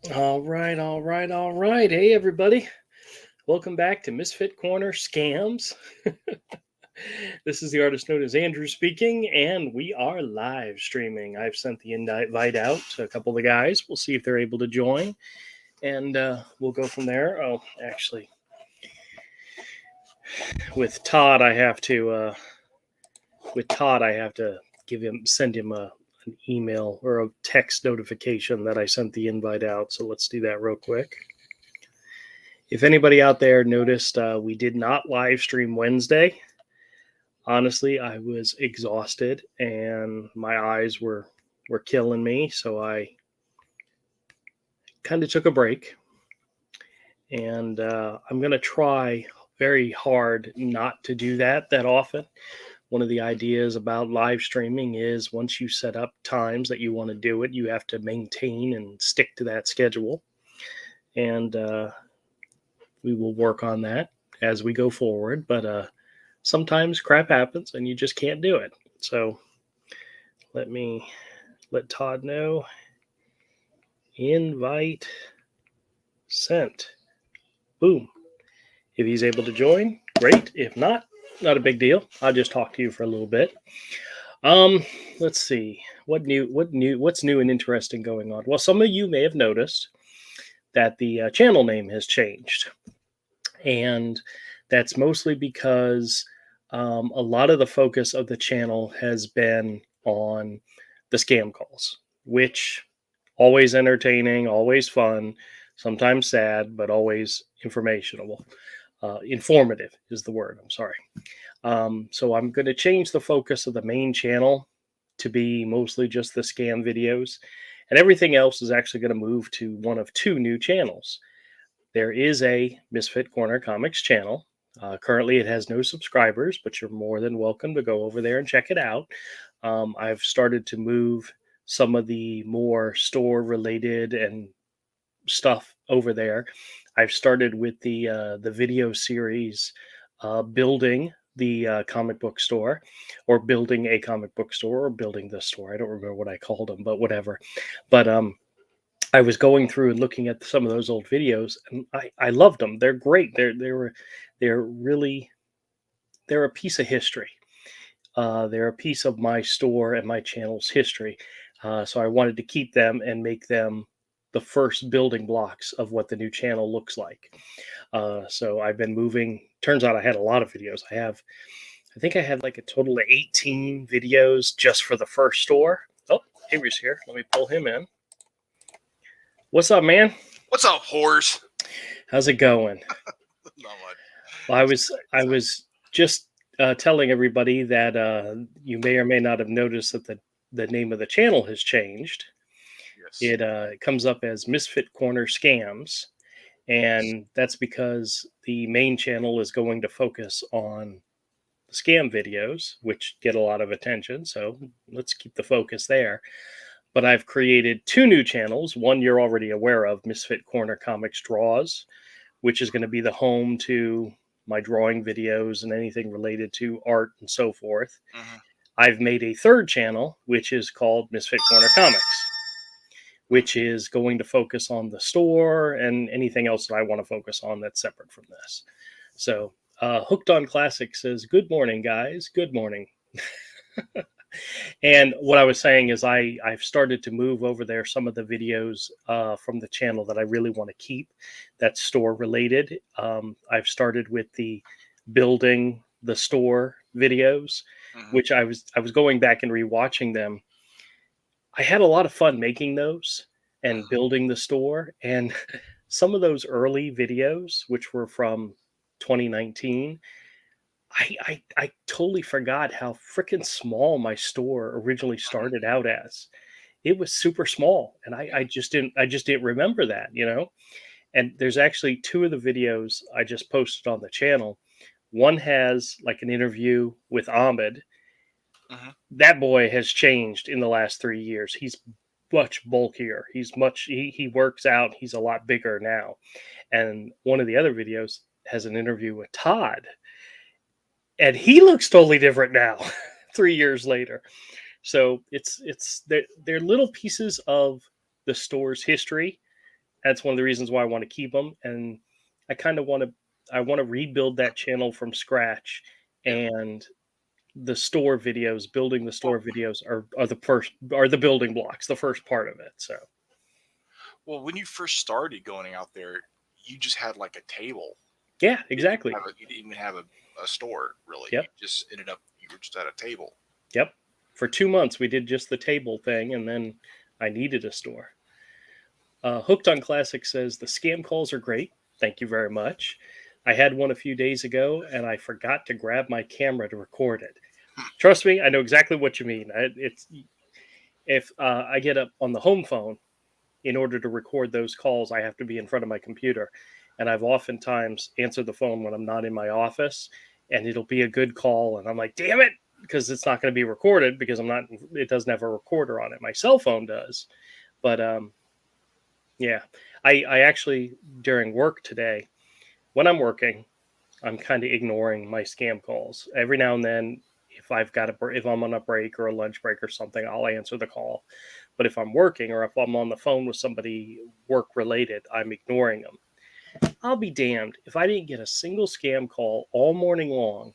All right, all right, all right. Hey, everybody. Welcome back to Misfit Corner Scams. This is the artist known as Andrew speaking, and we are live streaming. I've sent the invite out to a couple of the guys. We'll see if they're able to join, and we'll go from there. Oh, actually, with Todd, I have to. Send him an email or a text notification that I sent the invite out. So let's do that real quick. If anybody out there noticed, we did not live stream Wednesday. Honestly, I was exhausted and my eyes were killing me, so I kind of took a break. And I'm going to try very hard not to do that often. One of the ideas about live streaming is once you set up times that you want to do it, you have to maintain and stick to that schedule. And we will work on that as we go forward. But sometimes crap happens and you just can't do it. So let Todd know. Invite sent. Boom. If he's able to join, great. If not, not a big deal. I'll just talk to you for a little bit. Let's see. What's new and interesting going on? Well, some of you may have noticed that the channel name has changed. And that's mostly because a lot of the focus of the channel has been on the scam calls, which always entertaining, always fun, sometimes sad, but always informational. Informative is the word. I'm sorry. So I'm going to change the focus of the main channel to be mostly just the scam videos, and everything else is actually going to move to one of two new channels. There is a Misfit Corner Comics channel. Currently, it has no subscribers, but you're more than welcome to go over there and check it out. I've started to move some of the more store-related and stuff over there. I've started with the video series building the comic book store, or building a comic book store, or building the store. I don't remember what I called them, but whatever. But I was going through and looking at some of those old videos, and I loved them. They're great. They're really they're a piece of history. They're a piece of my store and my channel's history. So I wanted to keep them and make them the first building blocks of what the new channel looks like. So I've been moving. Turns out I had a lot of videos. I think I had like a total of 18 videos just for the first store. Oh, Avery's here. Let me pull him in. What's up, man? What's up, whores? How's it going? Not much. Well, I was just telling everybody that you may or may not have noticed that the name of the channel has changed. Yes. It comes up as Misfit Corner Scams, and that's because the main channel is going to focus on the scam videos, which get a lot of attention. So let's keep the focus there. But I've created two new channels. One you're already aware of, Misfit Corner Comics Draws, which is going to be the home to my drawing videos and anything related to art and so forth. Mm-hmm. I've made a third channel, which is called Misfit Corner Comics, which is going to focus on the store and anything else that I want to focus on that's separate from this. So, Hooked on Classic says, "Good morning, guys. Good morning." And what I was saying is I've started to move over there some of the videos from the channel that I really want to keep, that's store related. I've started with the building the store videos, Mm-hmm. which I was going back and rewatching them. I had a lot of fun making those and building the store, and some of those early videos, which were from 2019, I totally forgot how freaking small my store originally started out as. It was super small, and I just didn't remember that, you know. And there's actually two of the videos I just posted on the channel. One has like an interview with Ahmed. Mm-hmm. That boy has changed in the last 3 years. He's much bulkier. He works out. He's a lot bigger now. And one of the other videos has an interview with Todd, and he looks totally different now 3 years later. So they're little pieces of the store's history That's one of the reasons why I want to keep them. And I kind of I want to rebuild that channel from scratch. And the store videos, building the store videos are the building blocks, the first part of it. So, well, when you first started going out there, you just had like a table. yeah, exactly. You didn't even have a store, really. Yep. You just ended up, you were just at a table. Yep. For 2 months, we did just the table thing, and then I needed a store. Hooked on Classic says the scam calls are great. Thank you very much. I had one a few days ago, and I forgot to grab my camera to record it. Trust me, I know exactly what you mean. It's if I get up on the home phone, in order to record those calls, I have to be in front of my computer, and I've oftentimes answered the phone when I'm not in my office, and it'll be a good call, and I'm like, damn it, because it's not going to be recorded because I'm not. It doesn't have a recorder on it. My cell phone does, but yeah, I actually during work today, when I'm working, I'm kind of ignoring my scam calls. Every now and then, if I'm on a break or a lunch break or something, I'll answer the call. But if I'm working or if I'm on the phone with somebody work related, I'm ignoring them. I'll be damned if I didn't get a single scam call all morning long.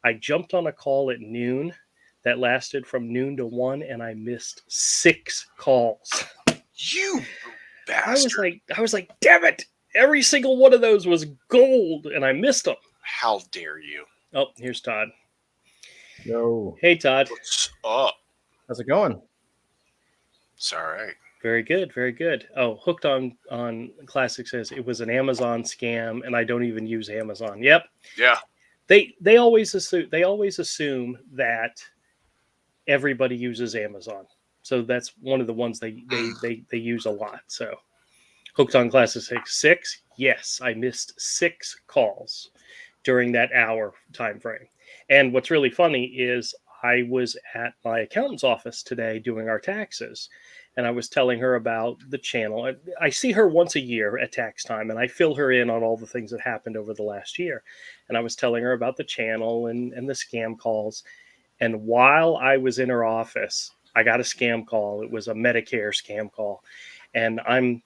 I jumped on a call at noon that lasted from noon to 1, and I missed 6 calls. You bastard! I was like, damn it! Every single one of those was gold, and I missed them. How dare you? Oh, here's Todd. Yo. Hey, Todd. What's up? How's it going? It's all right. Very good, very good. Oh, Hooked on Classic says it was an Amazon scam, and I don't even use Amazon. Yep. Yeah. They always assume that everybody uses Amazon, so that's one of the ones they use a lot. So, Hooked on Classic 6. Yes, I missed 6 calls during that hour time frame. And what's really funny is I was at my accountant's office today doing our taxes, and I was telling her about the channel. I see her once a year at tax time, and I fill her in on all the things that happened over the last year. And I was telling her about the channel and the scam calls. And while I was in her office, I got a scam call. It was a Medicare scam call. And I'm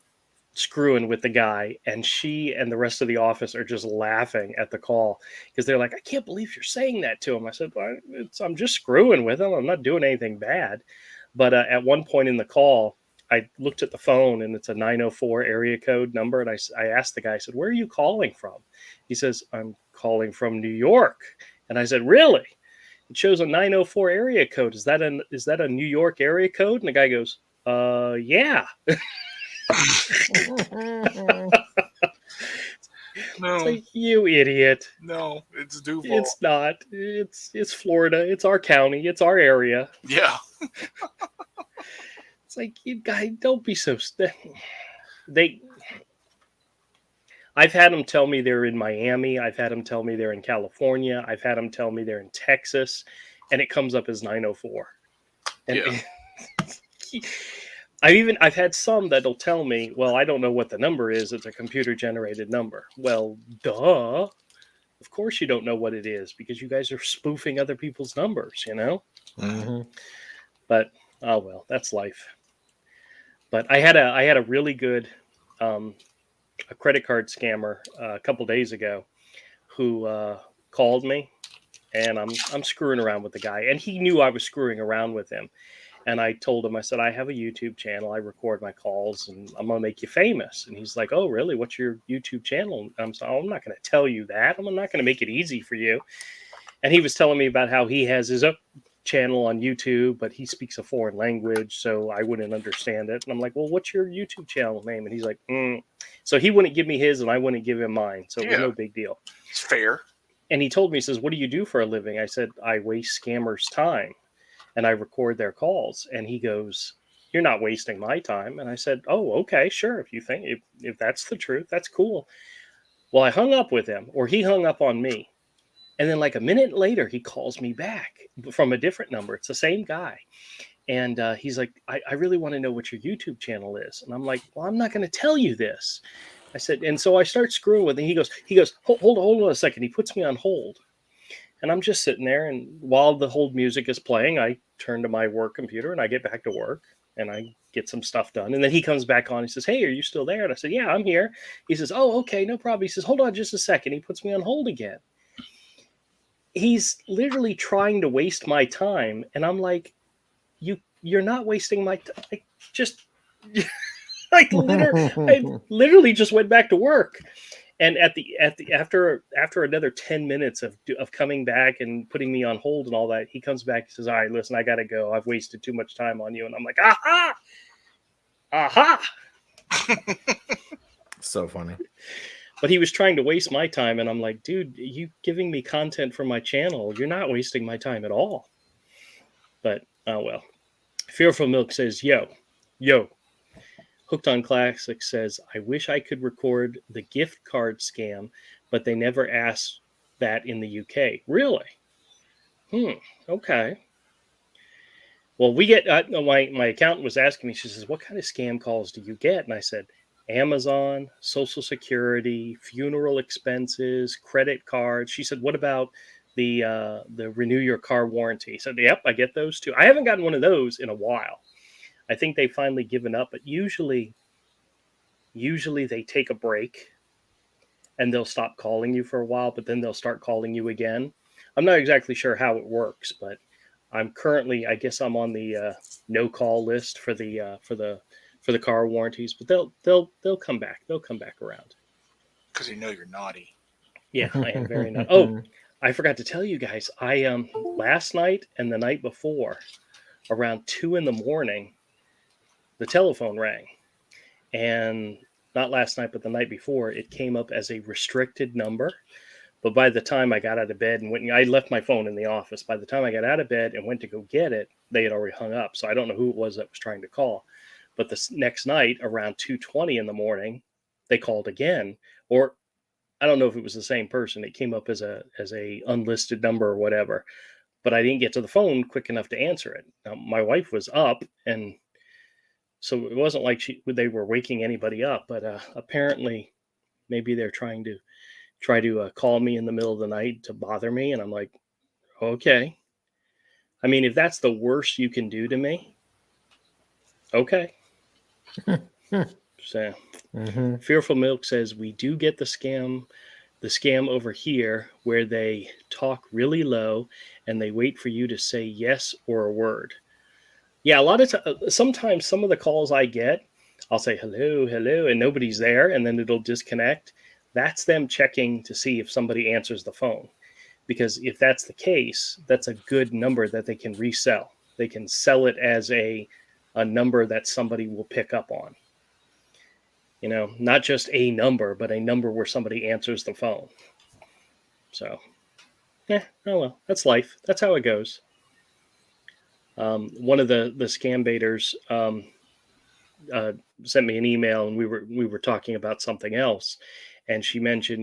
screwing with the guy, and she and the rest of the office are just laughing at the call because they're like, I can't believe you're saying that to him. I said, well, I'm just screwing with him. I'm not doing anything bad. But at one point in the call, I looked at the phone, and it's a 904 area code number. And I asked the guy, I said, where are you calling from? He says, I'm calling from New York. And I said, really? It shows a 904 area code. Is that a New York area code? And the guy goes, yeah. No. It's like, you idiot. No, it's Duval. It's not. It's Florida. It's our county. It's our area. Yeah. It's like, you guys, don't be so. I've had them tell me they're in Miami. I've had them tell me they're in California. I've had them tell me they're in Texas, and it comes up as 904. And Yeah. I've had some that'll tell me, well, I don't know what the number is. It's a computer generated number. Well, duh. Of course you don't know what it is because you guys are spoofing other people's numbers, you know? Mm-hmm. But oh well, that's life. But I had a really good a credit card scammer a couple days ago who called me, and I'm screwing around with the guy, and he knew I was screwing around with him. And I told him, I said, I have a YouTube channel. I record my calls, and I'm going to make you famous. And he's like, oh, really? What's your YouTube channel? I'm not going to tell you that. I'm not going to make it easy for you. And he was telling me about how he has his own channel on YouTube, but he speaks a foreign language, so I wouldn't understand it. And I'm like, well, what's your YouTube channel name? And he's like, So he wouldn't give me his, and I wouldn't give him mine. So it was no big deal. It's fair. And he told me, he says, what do you do for a living? I said, I waste scammers' time, and I record their calls. And he goes, you're not wasting my time. And I said, oh, okay, sure. If you think, if that's the truth, that's cool. Well, I hung up with him, or he hung up on me. And then like a minute later, he calls me back from a different number. It's the same guy. And he's like, I really want to know what your YouTube channel is. And I'm like, well, I'm not going to tell you this. I said, and so I start screwing with him. He goes, hold on a second. He puts me on hold. And I'm just sitting there. And while the hold music is playing, I turn to my work computer and I get back to work. and I get some stuff done. And then he comes back on. He says, "Hey, are you still there?" And I said, "Yeah, I'm here." He says, "Oh, okay, no problem." He says, "Hold on just a second." He puts me on hold again. He's literally trying to waste my time, and I'm like, you're not wasting my time. Like, just I literally just went back to work. And after another 10 minutes of coming back and putting me on hold and all that, he comes back and says, "All right, listen, I gotta go. I've wasted too much time on you." And I'm like, aha. So funny. But he was trying to waste my time, and I'm like, dude, you giving me content for my channel. You're not wasting my time at all. But oh well. Fearful Milk says, yo. Hooked on Classic says, "I wish I could record the gift card scam, but they never asked that in the UK." Really? Okay. Well, we get, my accountant was asking me, she says, "What kind of scam calls do you get?" And I said, Amazon, Social Security, funeral expenses, credit cards. She said, "What about the renew your car warranty?" I said, "Yep, I get those too." I haven't gotten one of those in a while. I think they've finally given up, but usually they take a break and they'll stop calling you for a while, but then they'll start calling you again. I'm not exactly sure how it works, but I'm currently, I guess I'm on the no call list for the car warranties, but they'll come back. They'll come back around. Because you know you're naughty. Yeah, I am very naughty. Oh, I forgot to tell you guys. I last night and the night before, around 2 a.m, the telephone rang, and not last night, but the night before, it came up as a restricted number. But by the time I got out of bed and went, I left my phone in the office. By the time I got out of bed and went to go get it, they had already hung up. So I don't know who it was that was trying to call. But the next night, around 2:20 in the morning, they called again. Or I don't know if it was the same person. It came up as a unlisted number or whatever. But I didn't get to the phone quick enough to answer it. Now, my wife was up, and so it wasn't like they were waking anybody up. But apparently, maybe they're try to call me in the middle of the night to bother me. And I'm like, okay. I mean, if that's the worst you can do to me, okay. So, Fearful Milk says, "We do get the scam over here where they talk really low and they wait for you to say yes or a word." Yeah, a lot of sometimes some of the calls I get, I'll say hello, and nobody's there, and then it'll disconnect. That's them checking to see if somebody answers the phone. Because if that's the case, that's a good number that they can resell. They can sell it as a number that somebody will pick up on. You know, not just a number, but a number where somebody answers the phone. So, oh well, that's life. That's how it goes. One of the scam baiters sent me an email, and we were talking about something else, and she mentioned,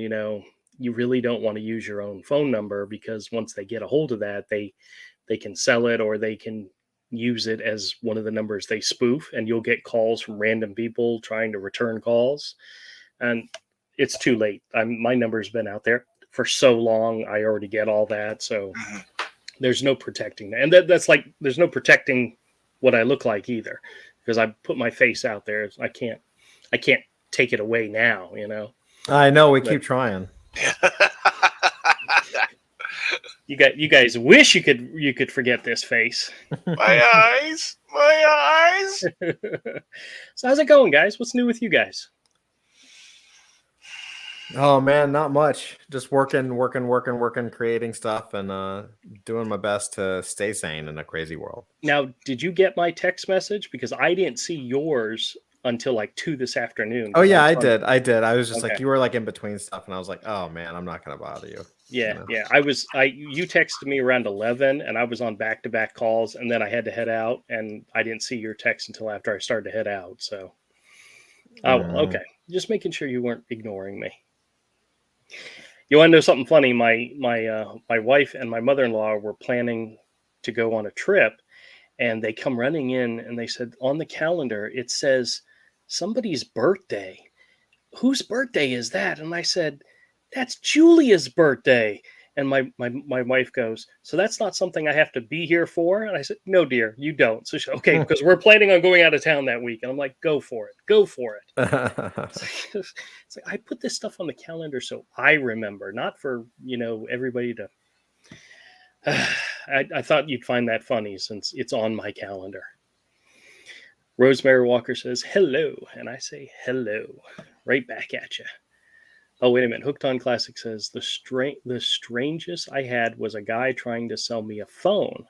you really don't want to use your own phone number, because once they get a hold of that, they can sell it, or they can use it as one of the numbers they spoof, and you'll get calls from random people trying to return calls, and it's too late. My number's been out there for so long. I already get all that, so there's no protecting that. And that's like, there's no protecting what I look like either, because I put my face out there. I can't take it away now, I know, we keep trying. You guys wish you could forget this face. My eyes. So how's it going, guys? What's new with you guys? Oh man, not much. Just working, creating stuff, and doing my best to stay sane in a crazy world. Now, did you get my text message? Because I didn't see yours until like 2 this afternoon. Oh yeah, I did. I was just Okay. like, you were like in between stuff, and I was like, oh man, I'm not gonna bother you. Yeah. You texted me around 11, and I was on back-to-back calls, and then I had to head out, and I didn't see your text until after I started to head out. So, okay, just making sure you weren't ignoring me. You want to know something funny? My wife and my mother-in-law were planning to go on a trip, and they come running in, and they said, on the calendar it says somebody's birthday. Whose birthday is that? And I said, that's Julia's birthday. And my wife goes, so that's not something I have to be here for? And I said, no, dear, you don't. So she said, okay, because we're planning on going out of town that week. And I'm like, go for it. Go for it. It's like, I put this stuff on the calendar so I remember, not for, everybody to. I thought you'd find that funny since it's on my calendar. Rosemary Walker says, hello. And I say, hello. Right back at you. Oh, wait a minute. Hooked on Classic says, the strangest I had was a guy trying to sell me a phone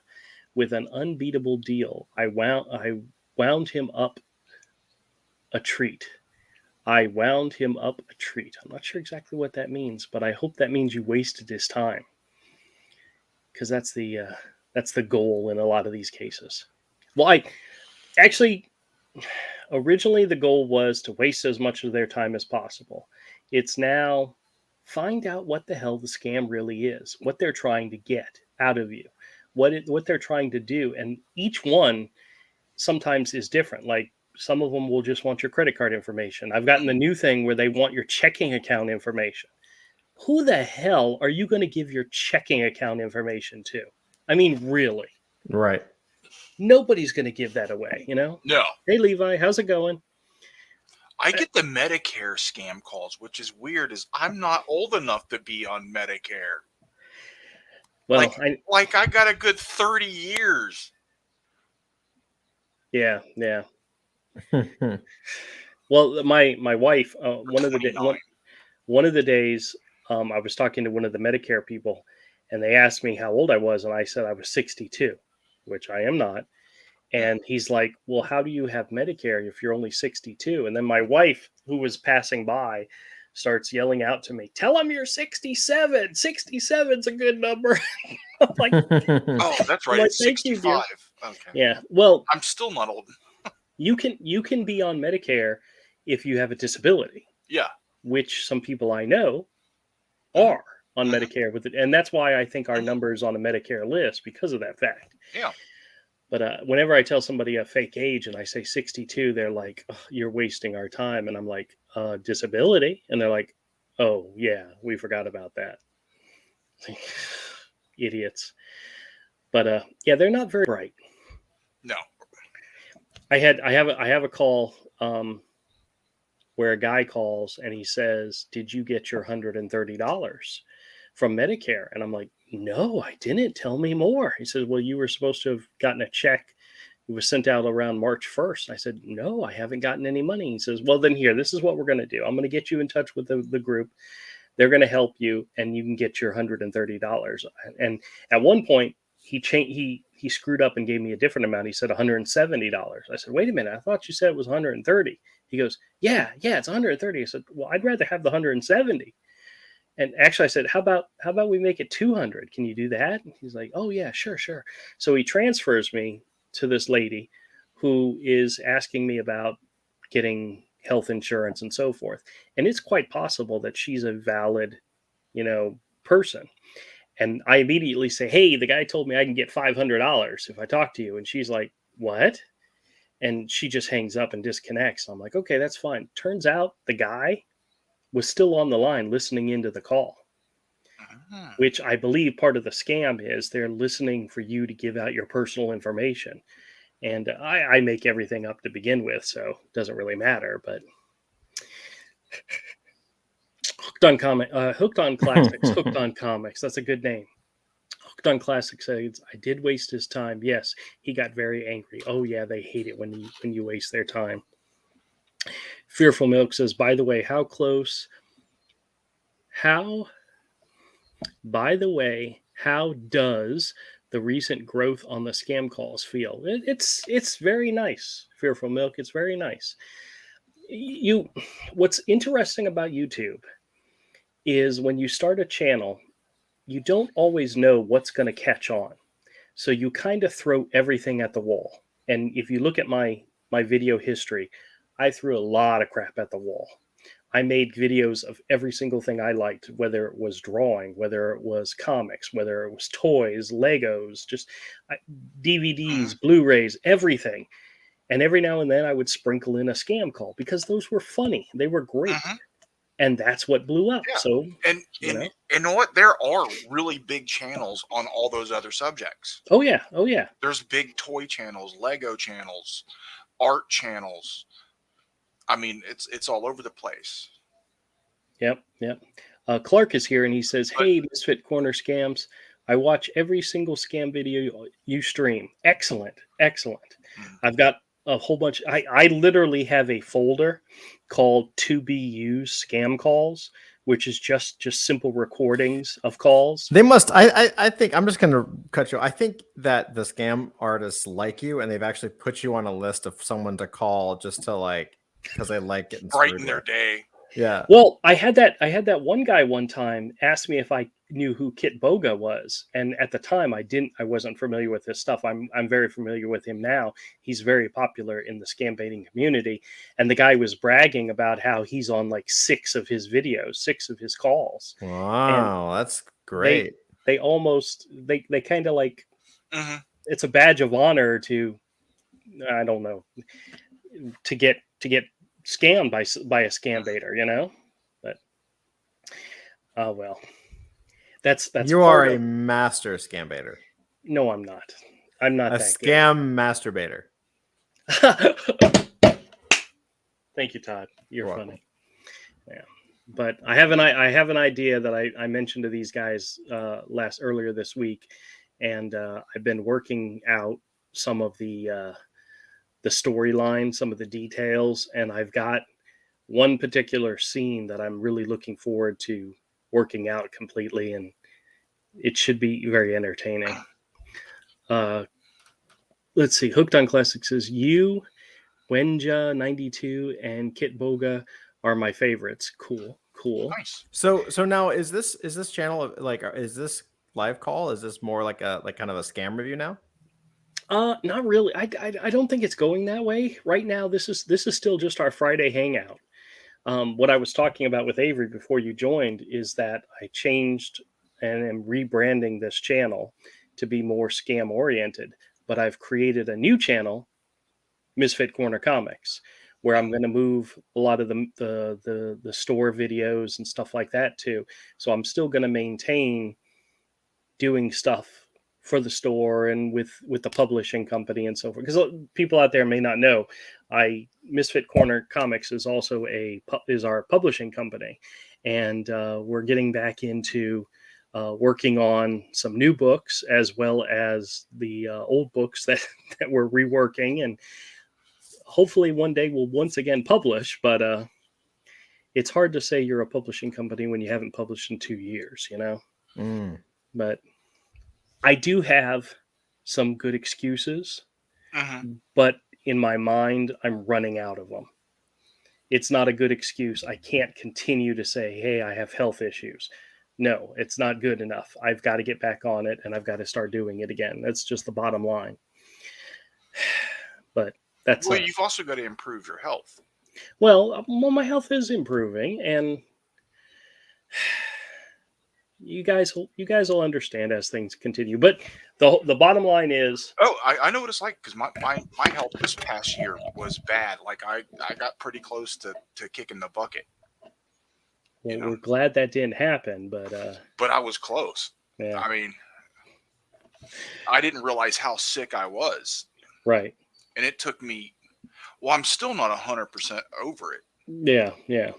with an unbeatable deal. I wound him up a treat. I'm not sure exactly what that means, but I hope that means you wasted his time. Because that's the goal in a lot of these cases. Well, originally the goal was to waste as much of their time as possible. It's now find out what the hell the scam really is, what they're trying to get out of you, what they're trying to do. And each one sometimes is different. Like some of them will just want your credit card information. I've gotten the new thing where they want your checking account information. Who the hell are you going to give your checking account information to? I mean, really? Right. Nobody's going to give that away, No. Hey, Levi, how's it going? I get the Medicare scam calls, which is weird, is I'm not old enough to be on Medicare. Well, I got a good 30 years. Yeah. Well, my wife, one of the days, I was talking to one of the Medicare people, and they asked me how old I was, and I said I was 62, which I am not. And he's like, well, how do you have Medicare if you're only 62? And then my wife, who was passing by, starts yelling out to me, tell him you're 67. 67's a good number. I'm like, oh, that's right. Like, it's 65. Okay. Yeah. Well, I'm still not old. you can be on Medicare if you have a disability. Yeah. Which some people I know are on Medicare with it. And that's why I think our number is on a Medicare list because of that fact. Yeah. But whenever I tell somebody a fake age and I say 62, they're like, oh, you're wasting our time. And I'm like, disability? And they're like, oh, yeah, we forgot about that. Idiots. But yeah, they're not very bright. No. I have a call where a guy calls and he says, did you get your $130 from Medicare? And I'm like, no, I didn't. Tell me more. He says, well, you were supposed to have gotten a check. It was sent out around March 1st. I said, no, I haven't gotten any money. He says, well, then here, this is what we're going to do. I'm going to get you in touch with the group. They're going to help you and you can get your $130. And at one point he screwed up and gave me a different amount. He said $170. I said, wait a minute. I thought you said it was 130. He goes, yeah, it's 130. I said, well, I'd rather have the 170. And actually I said, how about we make it 200? Can you do that? And he's like, oh yeah, sure. So he transfers me to this lady who is asking me about getting health insurance and so forth. And it's quite possible that she's a valid, person. And I immediately say, hey, the guy told me I can get $500 if I talk to you. And she's like, what? And she just hangs up and disconnects. I'm like, okay, that's fine. Turns out the guy was still on the line listening into the call, which I believe part of the scam is they're listening for you to give out your personal information. And I make everything up to begin with, so it doesn't really matter. But Hooked on Classics, Hooked on Comics. That's a good name. Hooked on Classics says, I did waste his time. Yes, he got very angry. Oh yeah, they hate it when you waste their time. Fearful Milk says, by the way, how does the recent growth on the scam calls feel? It's very nice, Fearful Milk. It's very nice. What's interesting about YouTube is when you start a channel, you don't always know what's going to catch on. So you kind of throw everything at the wall. And if you look at my video history, I threw a lot of crap at the wall. I made videos of every single thing I liked, whether it was drawing, whether it was comics, whether it was toys, Legos, just DVDs, Blu-rays, everything. And every now and then I would sprinkle in a scam call because those were funny. They were great. and that's what blew up. Yeah. So, And you know. you know what? There are really big channels on all those other subjects. Oh yeah, oh yeah. There's big toy channels, Lego channels, art channels. I mean, it's all over the place. Yep, yep. Clark is here and he says, But "Hey, Misfit Corner Scams. I watch every single scam video you stream. Excellent, excellent. I've got a whole bunch. I literally have a folder called To Be Used Scam Calls, which is just simple recordings of calls. They must. I think I'm just gonna cut you. I think that the scam artists like you, and they've actually put you on a list of someone to call just to like because they like getting brighten screwed their with. day. Yeah. Well, I had that one guy one time ask me if I knew who Kit Boga was, and at the time I wasn't familiar with this stuff. I'm very familiar with him now. He's very popular in the scam baiting community, and the guy was bragging about how he's on like 6 of his videos, 6 of his calls. Wow, that's They great. they almost they kind of like Mm-hmm. it's a badge of honor to, I don't know, to get scammed by a scam baiter, you know. But oh well. That's You are part a of. master scam baiter, No, I'm not. I'm not a that scam masturbator. good. Thank you, Todd. You're You're funny. Yeah, but I have an idea that I mentioned to these guys earlier this week, and I've been working out some of the storyline, some of the details, and I've got one particular scene that I'm really looking forward to working out completely, and it should be very entertaining. Let's see. Hooked on Classics says you, Wenja 92, and Kit Boga are my favorites. Cool, cool. Nice. So now is this channel like is this live call? Is this more like a kind of a scam review now? Not really. I don't think it's going that way right now. This is still just our Friday hangout. What I was talking about with Avery before you joined is that I changed and am rebranding this channel to be more scam oriented. But I've created a new channel, Misfit Corner Comics, where I'm going to move a lot of the store videos and stuff like that too. So I'm still going to maintain doing stuff for the store and with the publishing company and so forth. Because people out there may not know, Misfit Corner Comics is also is our publishing company, and we're getting back into working on some new books as well as the old books that we're reworking, and hopefully one day we'll once again publish. But it's hard to say you're a publishing company when you haven't published in 2 years, you know. But I do have some good excuses, but in my mind, I'm running out of them. It's not a good excuse. I can't continue to say, hey, I have health issues. No, it's not good enough. I've got to get back on it, and I've got to start doing it again. That's just the bottom line. But that's well, you've also got to improve your health. Well, my health is improving, and you guys will understand as things continue. But the bottom line is, I know what it's like, because my health this past year was bad. Like I got pretty close to kicking the bucket. well, we're glad that didn't happen, but I was close. Yeah. I mean, I didn't realize how sick I was. Right. And it took me. Well, I'm still not 100% over it. Yeah.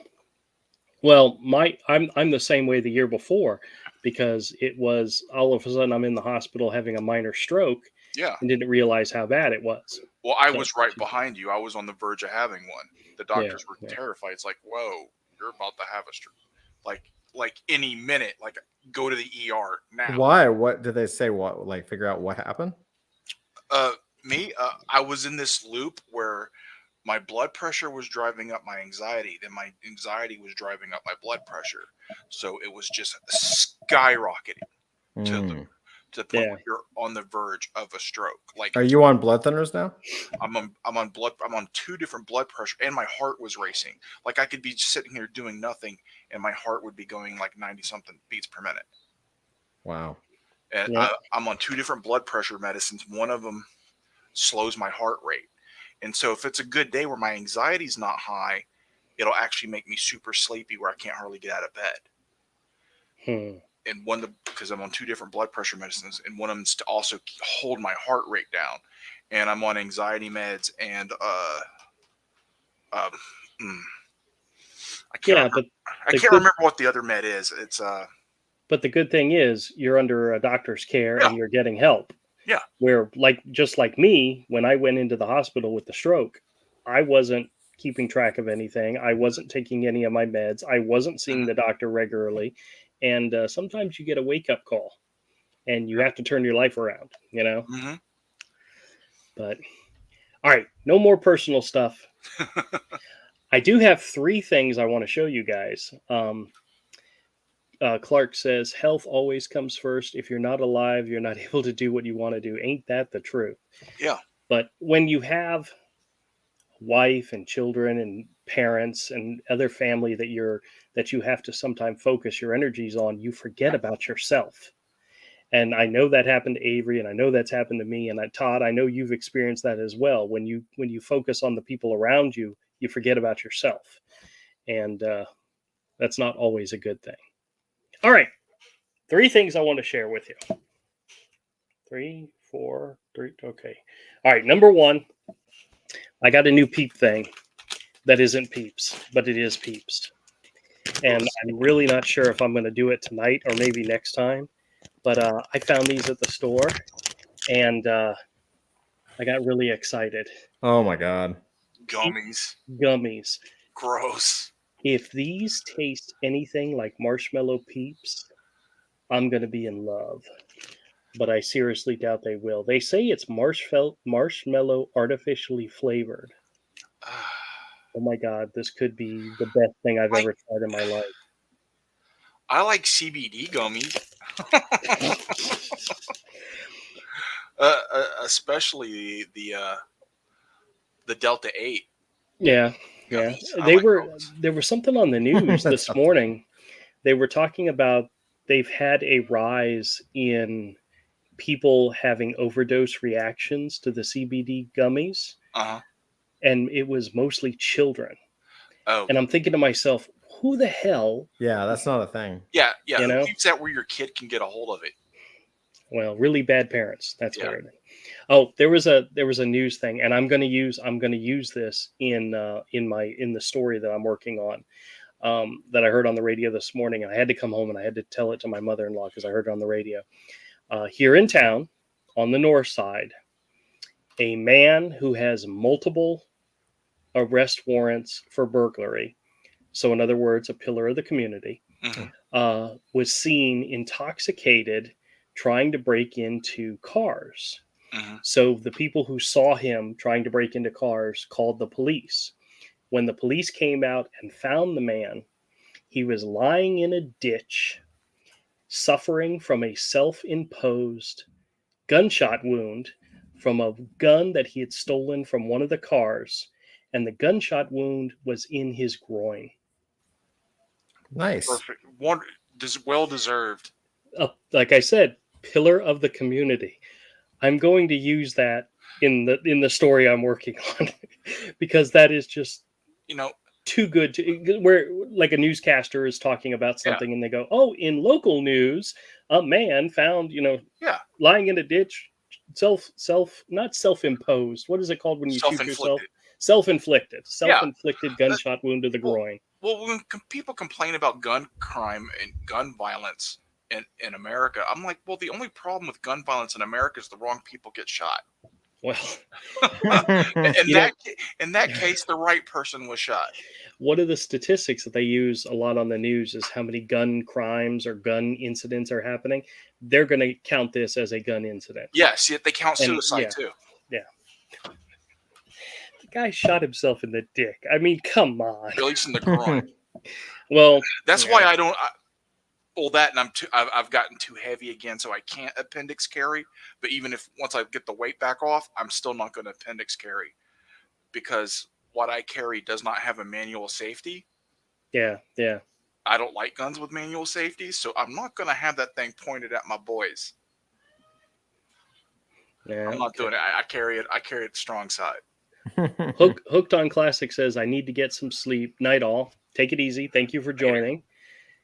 Well, I'm the same way the year before, because it was all of a sudden I'm in the hospital having a minor stroke. Yeah. And didn't realize how bad it was. Well, I was right behind you. I was on the verge of having one. The doctors were terrified. It's like, whoa, you're about to have a stroke. Like any minute, like go to the ER now. Why? What did they say? What, like, figure out what happened? I was in this loop where my blood pressure was driving up my anxiety. Then my anxiety was driving up my blood pressure. So it was just skyrocketing to the point where you're on the verge of a stroke. Like, are you on blood thinners now? I'm on 2 different blood pressure, and my heart was racing. Like I could be sitting here doing nothing, and my heart would be going like 90 something beats per minute. Wow. And I'm on 2 different blood pressure medicines. One of them slows my heart rate. And so if it's a good day where my anxiety's not high, it'll actually make me super sleepy where I can't hardly get out of bed. And because I'm on 2 different blood pressure medicines, and one of them's to also hold my heart rate down, and I'm on anxiety meds and I can't remember what the other med is. It's But the good thing is you're under a doctor's care Yeah. and you're getting help. Yeah. Where just like me, when I went into the hospital with the stroke, I wasn't keeping track of anything. I wasn't taking any of my meds. I wasn't seeing the doctor regularly. And sometimes you get a wake-up call and you have to turn your life around, you know? Mhm. But, all right, no more personal stuff. I do have 3 things I want to show you guys. Clark says, health always comes first. If you're not alive, you're not able to do what you want to do. Ain't that the truth? Yeah. But when you have a wife and children and parents and other family that you have to sometimes focus your energies on, you forget about yourself. And I know that happened to Avery, and I know that's happened to me. And Todd, I know you've experienced that as well. When you focus on the people around you, you forget about yourself, and that's not always a good thing. All right, 3 things I want to share with you. 3, 4, 3. Okay. All right. Number 1, I got a new Peep thing that isn't Peeps, but it is Peeps. And I'm really not sure if I'm going to do it tonight or maybe next time. But I found these at the store, and I got really excited. Oh my God. Gummies. Gummies. Gross. If these taste anything like marshmallow Peeps, I'm going to be in love. But I seriously doubt they will. They say it's marshmallow artificially flavored. Oh my God, this could be the best thing I've ever tried in my life. I like CBD gummies. Especially the Delta 8. Yeah. Gummies. There was something on the news this morning. They were talking about they've had a rise in people having overdose reactions to the CBD gummies. Uh-huh. And it was mostly children. Oh. And I'm thinking to myself, who the hell? Yeah, that's not a thing. Yeah. You Who know? keeps that where your kid can get a hold of it? Well, really bad parents. That's weird. Oh, there was a news thing, and I'm going to use this in the story that I'm working on, that I heard on the radio this morning, and I had to come home and I had to tell it to my mother-in-law because I heard it on the radio. Here in town, on the north side, a man who has multiple arrest warrants for burglary, so in other words, a pillar of the community, was seen intoxicated trying to break into cars. So the people who saw him trying to break into cars called the police. When the police came out and found the man, he was lying in a ditch, suffering from a self-imposed gunshot wound from a gun that he had stolen from one of the cars, and the gunshot wound was in his groin. Nice. Perfect. Well deserved. Like I said, pillar of the community. I'm going to use that in the story I'm working on because that is just too good to where like a newscaster is talking about something and they go, oh, in local news, a man found lying in a ditch, not self-imposed. What is it called when you shoot yourself? Self-inflicted gunshot wound to the groin. Well, when people complain about gun crime and gun violence in America, I'm like, well, the only problem with gun violence in America is the wrong people get shot. Well, in that case, the right person was shot. One of the statistics that they use a lot on the news is how many gun crimes or gun incidents are happening. They're going to count this as a gun incident. Yes, they count suicide too. Yeah. The guy shot himself in the dick. I mean, come on. At least in the groin. Well, that's why I don't. That and I've gotten too heavy again, so I can't appendix carry. But even if once I get the weight back off, I'm still not going to appendix carry because what I carry does not have a manual safety. Yeah. I don't like guns with manual safety, so I'm not going to have that thing pointed at my boys. Yeah, I'm not doing it. I carry it strong side. Hooked on Classic says, I need to get some sleep. Night all. Take it easy. Thank you for joining.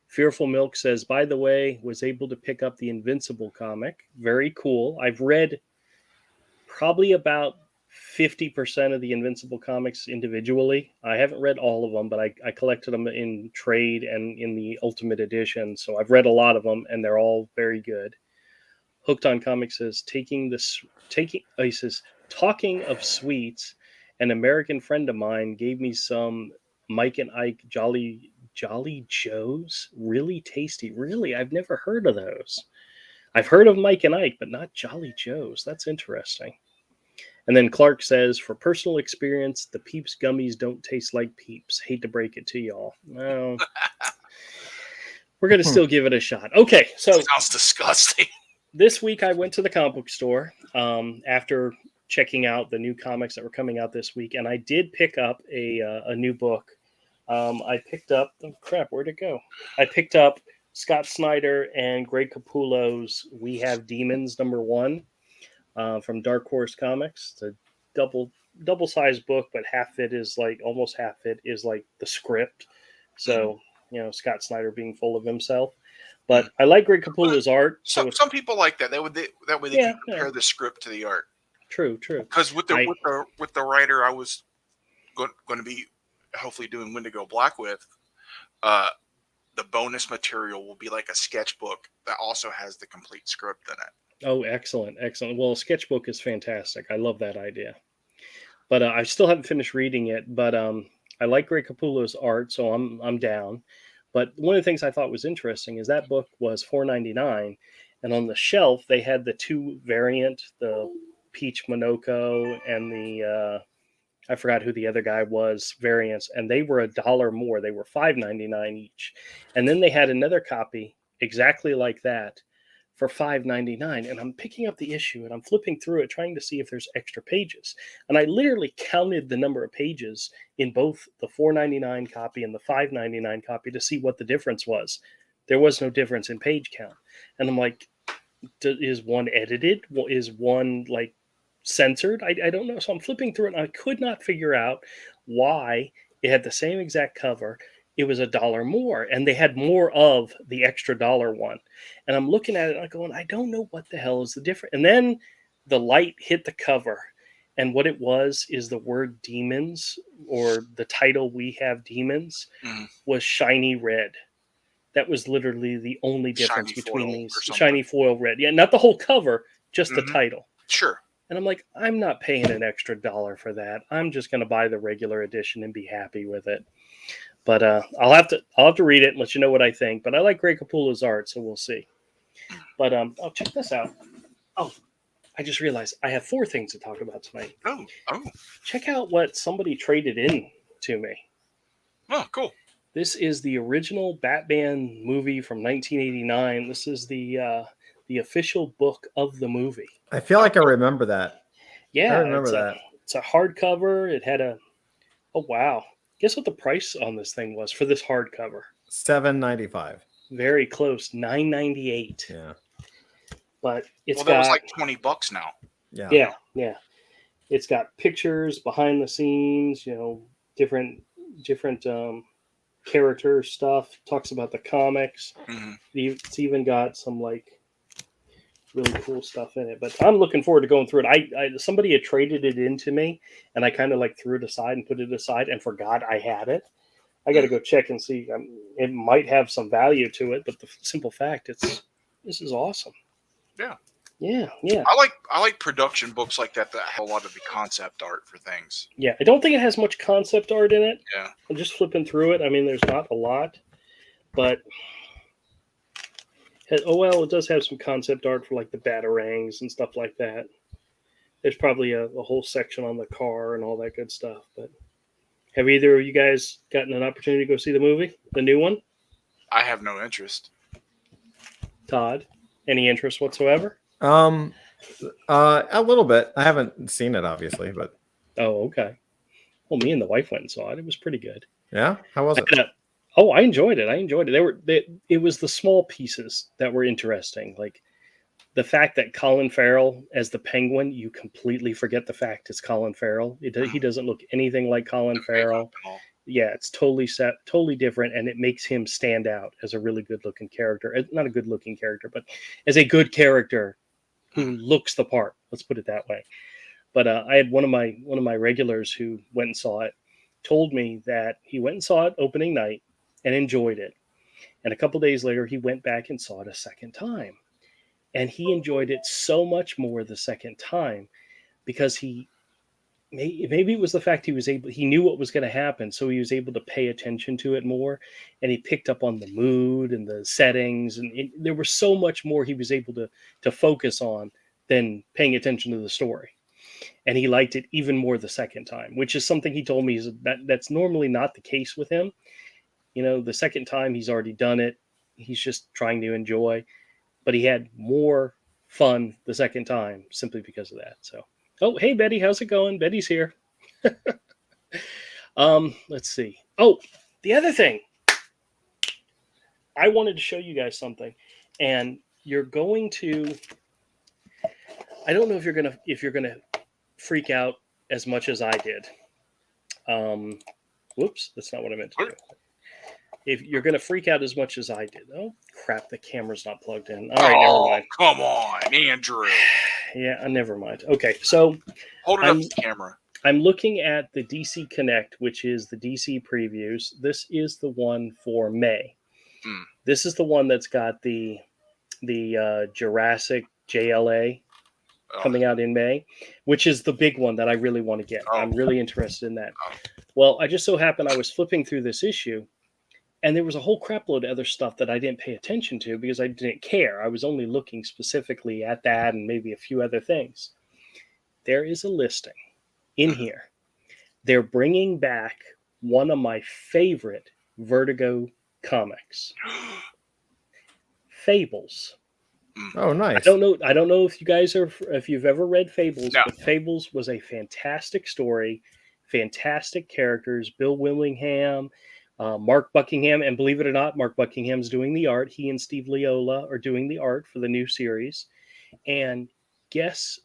Fearful Milk says, by the way, was able to pick up the Invincible comic. Very cool. I've read probably about 50% of the Invincible comics individually. I haven't read all of them, but I collected them in trade and in the Ultimate Edition. So I've read a lot of them, and they're all very good. Hooked on Comics says, he says, talking of sweets, an American friend of mine gave me some Mike and Ike Jolly Joes. Really tasty. Really, I've never heard of those. I've heard of Mike and Ike, but not Jolly Joes. That's interesting. And then Clark says, for personal experience, the Peeps gummies don't taste like Peeps. Hate to break it to y'all. Well, we're going to still give it a shot. Okay, so sounds disgusting. This week I went to the comic book store after checking out the new comics that were coming out this week, and I did pick up a new book. I picked up, oh crap, where'd it go? I picked up Scott Snyder and Greg Capullo's We Have Demons #1 from Dark Horse Comics. It's a double-sized book, but almost half it is like the script. So, Scott Snyder being full of himself. But I like Greg Capullo's art. So some people like that. That way they can compare the script to the art. True. Because with the writer I was going to be hopefully doing Wendigo Black with, the bonus material will be like a sketchbook that also has the complete script in it. Oh, excellent. Well, sketchbook is fantastic. I love that idea. But I still haven't finished reading it. But I like Greg Capullo's art, so I'm down. But one of the things I thought was interesting is that book was $4.99, and on the shelf they had the two variant, the Peach Monoko and the I forgot who the other guy was, variants, and they were $1 more. They were $5.99 each, and then they had another copy exactly like that for $5.99. And I'm picking up the issue and I'm flipping through it, trying to see if there's extra pages. And I literally counted the number of pages in both the $4.99 copy and the $5.99 copy to see what the difference was. There was no difference in page count. And I'm like, is one edited? Is one like censored? I don't know. So I'm flipping through it and I could not figure out why it had the same exact cover. It was $1 more, and they had more of the extra $1 one. And I'm looking at it and I'm going, I don't know what the hell is the difference. And then the light hit the cover, and what it was is the word demons, or the title We Have Demons, was shiny red. That was literally the only difference between these. Shiny foil red. Yeah, not the whole cover, just the title. Sure. And I'm like, I'm not paying an extra $1 for that. I'm just going to buy the regular edition and be happy with it. But I'll have to read it and let you know what I think. But I like Greg Capullo's art, so we'll see. But check this out. Oh, I just realized I have 4 things to talk about tonight. Oh. Check out what somebody traded in to me. Oh, cool. This is the original Batman movie from 1989. This is the official book of the movie. I feel like I remember that. Yeah, I remember that. It's a hardcover. It had oh wow. Guess what the price on this thing was for this hardcover? $7.95. Very close, $9.98. Yeah. But that was like $20 now. Yeah. It's got pictures, behind the scenes, different character stuff. Talks about the comics. Mm-hmm. It's even got some like really cool stuff in it. But I'm looking forward to going through it. Somebody had traded it into me, and I kind of like threw it aside and put it aside and forgot I had it. I got to go check and see. It might have some value to it, but the simple fact this is awesome. Yeah. I like production books like that have a lot of the concept art for things. Yeah, I don't think it has much concept art in it. Yeah, I'm just flipping through it. I mean, there's not a lot, but it does have some concept art for like the batarangs and stuff like that. There's probably a whole section on the car and all that good stuff. But have either of you guys gotten an opportunity to go see the movie, the new one? I have no interest. Todd, any interest whatsoever? A little bit. I haven't seen it, obviously, but. Oh, okay. Well, me and the wife went and saw it. It was pretty good. Yeah, how was it? I enjoyed it. It was the small pieces that were interesting. Like the fact that Colin Farrell as the Penguin, you completely forget the fact it's Colin Farrell. He doesn't look anything like Colin Farrell. Yeah, it's totally different, and it makes him stand out as a really good-looking character. Not a good-looking character, but as a good character who looks the part. Let's put it that way. But I had one of my regulars who went and saw it, told me that he went and saw it opening night and enjoyed it, and a couple days later he went back and saw it a second time, and he enjoyed it so much more the second time because maybe it was the fact he knew what was going to happen, so he was able to pay attention to it more, and he picked up on the mood and the settings, and there was so much more he was able to focus on than paying attention to the story, and he liked it even more the second time, which is something he told me is that's normally not the case with him. The second time he's already done it, he's just trying to enjoy, but he had more fun the second time simply because of that. So. Oh, hey, Betty, how's it going? Betty's here. Let's see. Oh, the other thing. I wanted to show you guys something, and you're going to. I don't know if you're gonna freak out as much as I did. Whoops, that's not what I meant to do. If you're gonna freak out as much as I did. Oh crap, the camera's not plugged in. All right, never mind. Come on, Andrew. Yeah, never mind. Okay, so hold it up to the camera. I'm looking at the DC Connect, which is the DC previews. This is the one for May. This is the one that's got the Jurassic JLA coming out in May, which is the big one that I really want to get. I'm really interested in that. Well, I just so happened I was flipping through this issue, and there was a whole crap load of other stuff that I didn't pay attention to because I didn't care. I was only looking specifically at that and maybe a few other things. There is a listing in here. They're bringing back one of my favorite Vertigo comics, Fables. Oh, nice. I don't know if you've ever read Fables, but Fables was a fantastic story, fantastic characters. Bill Willingham, Mark Buckingham, and believe it or not, Mark Buckingham's doing the art. He and Steve Leola are doing the art for the new series. And guess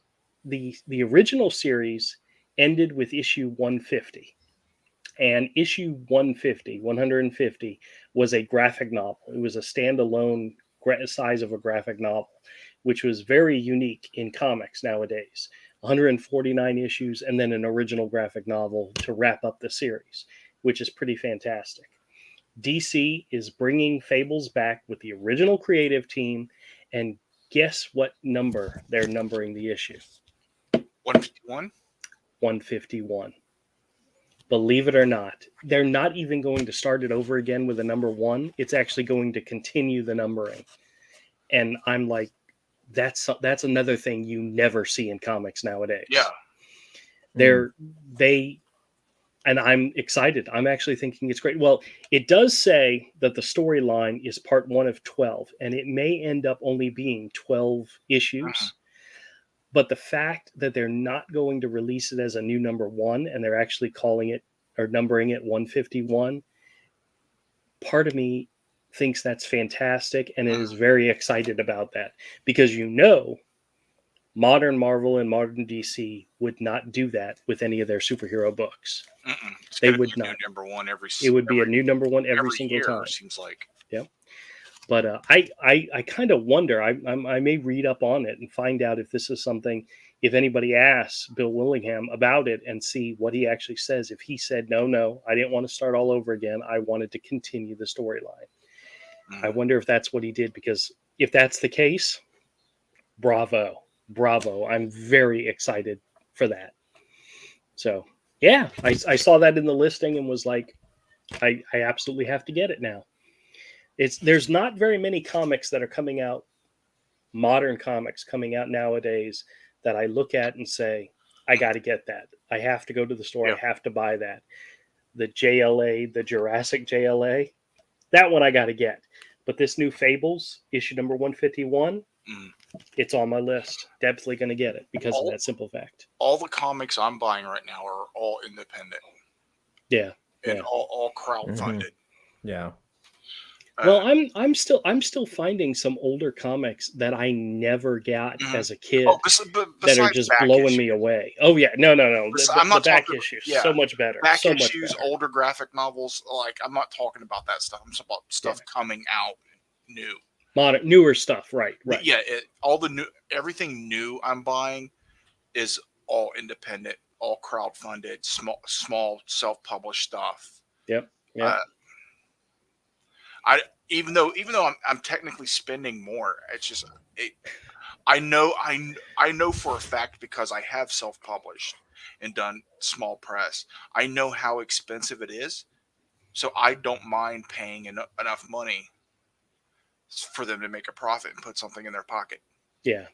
the original series ended with issue 150. And issue 150 was a graphic novel. It was a standalone size of a graphic novel, which was very unique in comics nowadays. 149 issues and then an original graphic novel to wrap up the series, which is pretty fantastic. DC is bringing Fables back with the original creative team, and guess what number they're numbering the issue? 151? 151. Believe it or not, they're not even going to start it over again with a number 1. It's actually going to continue the numbering. And I'm like, that's another thing you never see in comics nowadays. Yeah. And I'm excited. I'm actually thinking it's great. Well, it does say that the storyline is part 1 of 12, and it may end up only being 12 issues. But the fact that they're not going to release it as a new number 1, and they're actually calling it or numbering it 151, part of me thinks that's fantastic and is very excited about that, because modern Marvel and modern DC would not do that with any of their superhero books. They would not. Number 1 it would be a new number 1 every single year, time. Seems like. Yeah. But I kind of wonder. I may read up on it and find out if this is something. If anybody asks Bill Willingham about it and see what he actually says. If he said no, I didn't want to start all over again. I wanted to continue the storyline. I wonder if that's what he did, because if that's the case, bravo. I'm very excited for that. So yeah, I saw that in the listing and was like, I absolutely have to get it now. There's not very many comics that are coming out, modern comics coming out nowadays, that I look at and say, I got to get that. I have to go to the store. I have to buy that. The JLA, the Jurassic JLA, that one I got to get. But this new Fables, issue number 151, it's on my list. Definitely going to get it because of that simple fact. All the comics I'm buying right now are all independent. Yeah. And all crowdfunded. Yeah. Well, I'm still finding some older comics that I never got as a kid but that are besides just back blowing issues, me away. Oh yeah, no. I'm The not back talking. issues Yeah, so much better. back So much issues, better. older graphic novels. Like I'm not talking about that stuff. I'm talking about stuff coming out new. Modern, newer stuff, right? Yeah, everything new I'm buying is all independent, all crowdfunded, small self-published stuff. Yep. Uh, I even though I'm technically spending more, it's just I know for a fact because I have self-published and done small press. I know how expensive it is, so I don't mind paying enough money for them to make a profit and put something in their pocket. Yeah.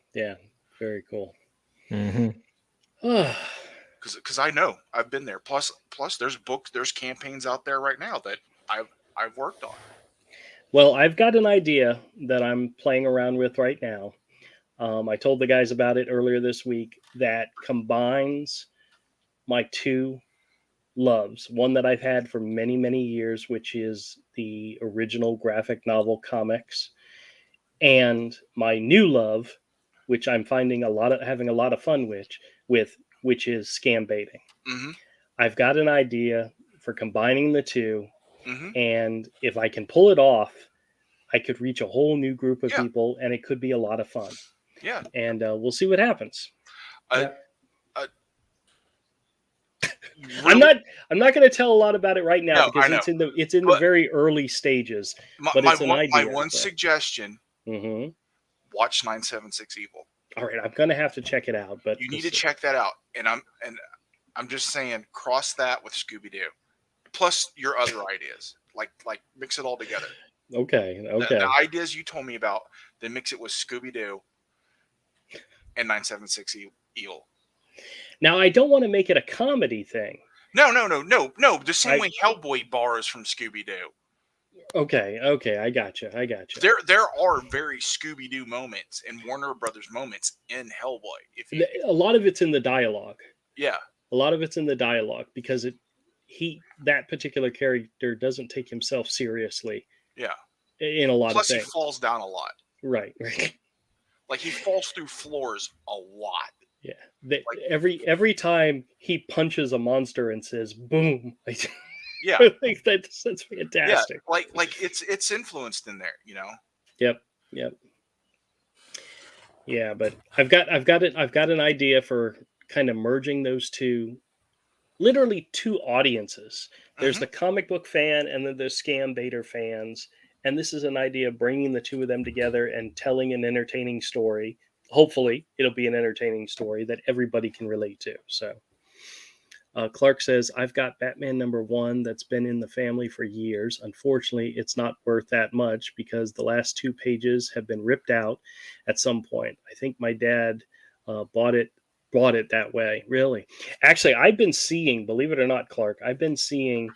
Very cool. Because I know I've been there. Plus, there's campaigns out there right now that I've worked on. Well, I've got an idea that I'm playing around with right now. I told the guys about it earlier this week that combines my two loves. One that I've had for many, many years, which is the original graphic novel comics, and my new love, which I'm finding having a lot of fun with, which is scam baiting. Mm-hmm. I've got an idea for combining the two, Mm-hmm. and if I can pull it off, I could reach a whole new group of Yeah. people, and it could be a lot of fun. Yeah. And we'll see what happens. Really? I'm not going to tell a lot about it right now because it's in the very early stages. But it's an idea. My one suggestion: watch 976 Evil. All right, I'm going to have to check it out. But you need to check that out. And I'm just saying, cross that with Scooby Doo, plus your other ideas. Like mix it all together. Okay. The ideas you told me about, then mix it with Scooby Doo and 976 Evil. Now, I don't want to make it a comedy thing. No. The same way Hellboy borrows from Scooby Doo. Okay. I gotcha. There are very Scooby Doo moments and Warner Brothers moments in Hellboy. A lot of it's in the dialogue. Yeah. A lot of it's in the dialogue because that particular character doesn't take himself seriously. Yeah. In a lot Plus of things. He falls down a lot. Right. Like he falls through floors a lot. Yeah. Every time he punches a monster and says "boom," yeah, I think that's fantastic. Yeah, like it's influenced in there, you know. Yep. Yeah, but I've got an idea for kind of merging those two, literally two audiences. There's the comic book fan and then the scam baiter fans. And this is an idea of bringing the two of them together and telling an entertaining story. Hopefully, it'll be an entertaining story that everybody can relate to. So, Clark says, I've got Batman #1 that's been in the family for years. Unfortunately, it's not worth that much because the last 2 pages have been ripped out at some point. I think my dad bought it that way. Really? Actually, I've been seeing, believe it or not, Clark, I've been seeing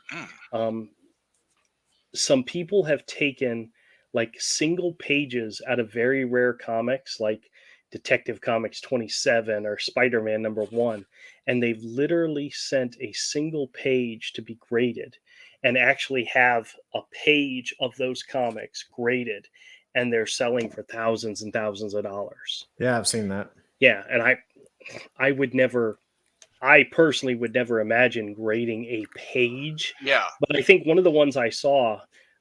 some people have taken like single pages out of very rare comics like Detective Comics 27 or Spider-Man #1, and they've literally sent a single page to be graded and actually have a page of those comics graded, and they're selling for thousands and thousands of dollars. Yeah, I've seen that. Yeah, and I personally would never imagine grading a page. Yeah. But I think one of the ones I saw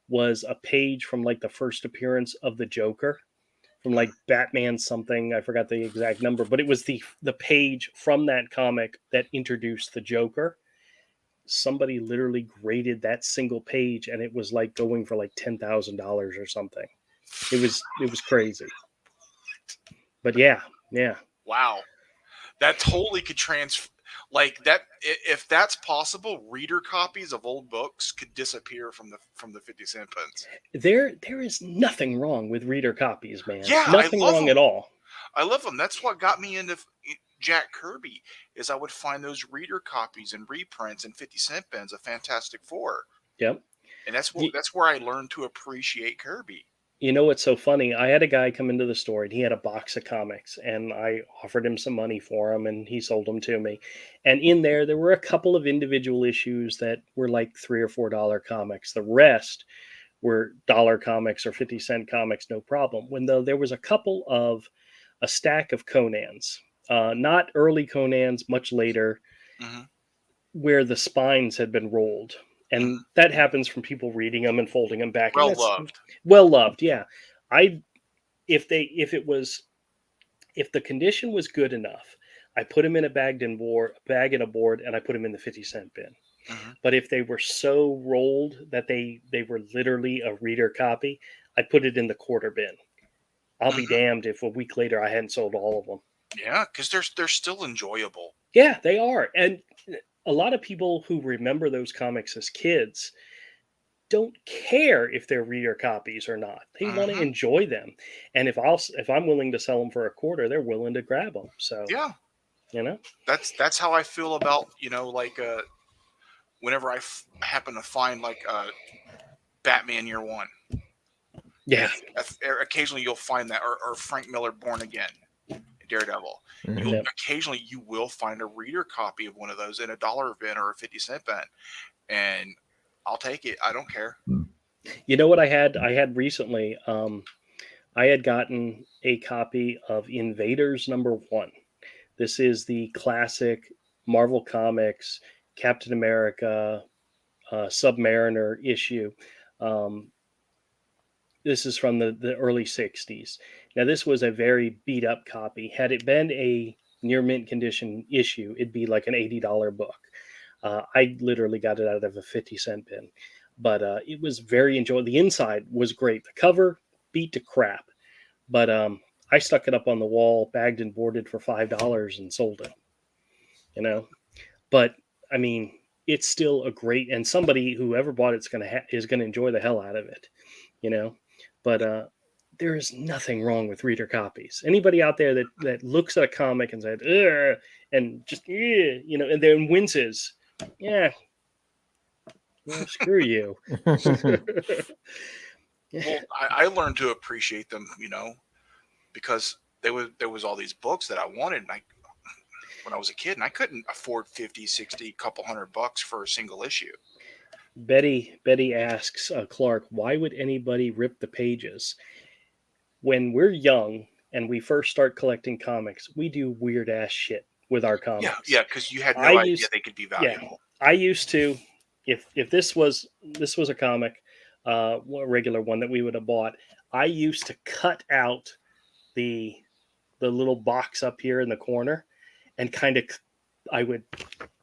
was a page from like the first appearance of the Joker from like Batman something. I forgot the exact number, but it was the page from that comic that introduced the Joker. Somebody literally graded that single page and it was like going for like $10,000 or something. It was crazy. But yeah. Wow. That totally could like that. If that's possible, reader copies of old books could disappear from the 50-cent pence. There is nothing wrong with reader copies, man. Yeah, nothing wrong at all. I love them. That's what got me into Jack Kirby. Is I would find those reader copies and reprints and 50-cent pens of Fantastic Four. Yep. And that's where I learned to appreciate Kirby. You know what's so funny? I had a guy come into the store and he had a box of comics and I offered him some money for them and he sold them to me. And in there were a couple of individual issues that were like $3 or $4 comics. The rest were dollar comics or 50-cent comics, no problem. When though there was a stack of Conans, not early Conans, much later, where the spines had been rolled. And that happens from people reading them and folding them back. Well loved. Well loved, yeah. If the condition was good enough, I put them in a bag and a board, and I put them in the 50-cent bin. But if they were so rolled that they were literally a reader copy, I put it in the quarter bin. I'll be damned if a week later I hadn't sold all of them. Yeah, because they're still enjoyable. Yeah, they are. And a lot of people who remember those comics as kids don't care if they're reader copies or not. They want to enjoy them. And if I'm willing to sell them for a quarter, they're willing to grab them. So yeah, that's how I feel about, like whenever I happen to find like Batman Year One. Yeah. Occasionally you'll find that, or Frank Miller Born Again, Daredevil. Occasionally you will find a reader copy of one of those in a $1 bin or a 50-cent bin, and I'll take it. I don't care. You know what I had recently? I had gotten a copy of Invaders #1. This is the classic Marvel Comics Captain America Submariner issue. This is from the early 60s. Now, this was a very beat up copy. Had it been a near mint condition issue, it'd be like an $80 book. I literally got it out of a 50-cent bin, but it was very enjoyable. The inside was great. The cover beat to crap, but I stuck it up on the wall, bagged and boarded for $5 and sold it. But I mean, it's still a great, and somebody whoever bought it's is gonna enjoy the hell out of it. But there is nothing wrong with reader copies. Anybody out there that looks at a comic and said, ugh, and just, and then winces, screw you. Well, I learned to appreciate them, because there was all these books that I wanted, and when I was a kid, and I couldn't afford 50, 60, couple $100 for a single issue. Betty asks Clark, why would anybody rip the pages? When we're young and we first start collecting comics, we do weird ass shit with our comics. Yeah, because you had no idea they could be valuable. Yeah, I used to, if this was a comic, a regular one that we would have bought, I used to cut out the little box up here in the corner, and I would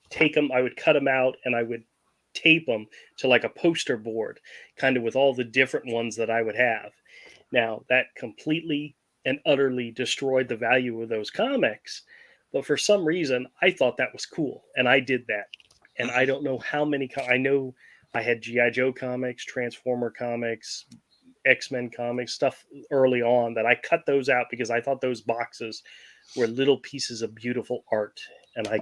take them, I would cut them out, and I would tape them to like a poster board, kind of with all the different ones that I would have. Now, that completely and utterly destroyed the value of those comics, but for some reason I thought that was cool, and I did that. And I don't know how many I know I had G.I. Joe comics, Transformer comics, X-Men comics, stuff early on that I cut those out because I thought those boxes were little pieces of beautiful art, and I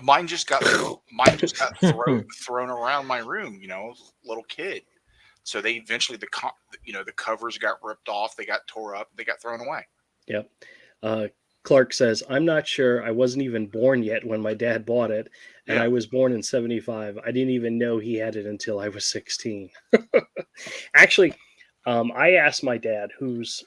Mine just got thrown around my room, little kid. So they eventually the covers got ripped off, they got tore up, they got thrown away. Yep. Clark says, I'm not sure. I wasn't even born yet when my dad bought it, and I was born in 75. I didn't even know he had it until I was 16. Actually, I asked my dad, who's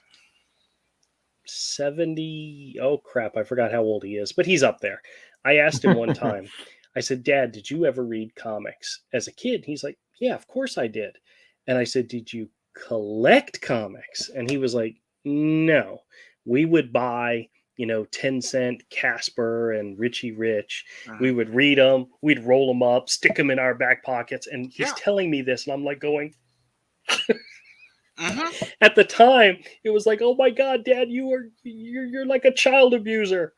70. Oh crap, I forgot how old he is, but he's up there. I asked him one time, I said, Dad, did you ever read comics as a kid? He's like, yeah, of course I did. And I said, did you collect comics? And he was like, no. We would buy, 10-cent Casper and Richie Rich. We would read them. We'd roll them up, stick them in our back pockets. And he's telling me this, and I'm like going... At the time, it was like, oh my God, Dad, you're like a child abuser.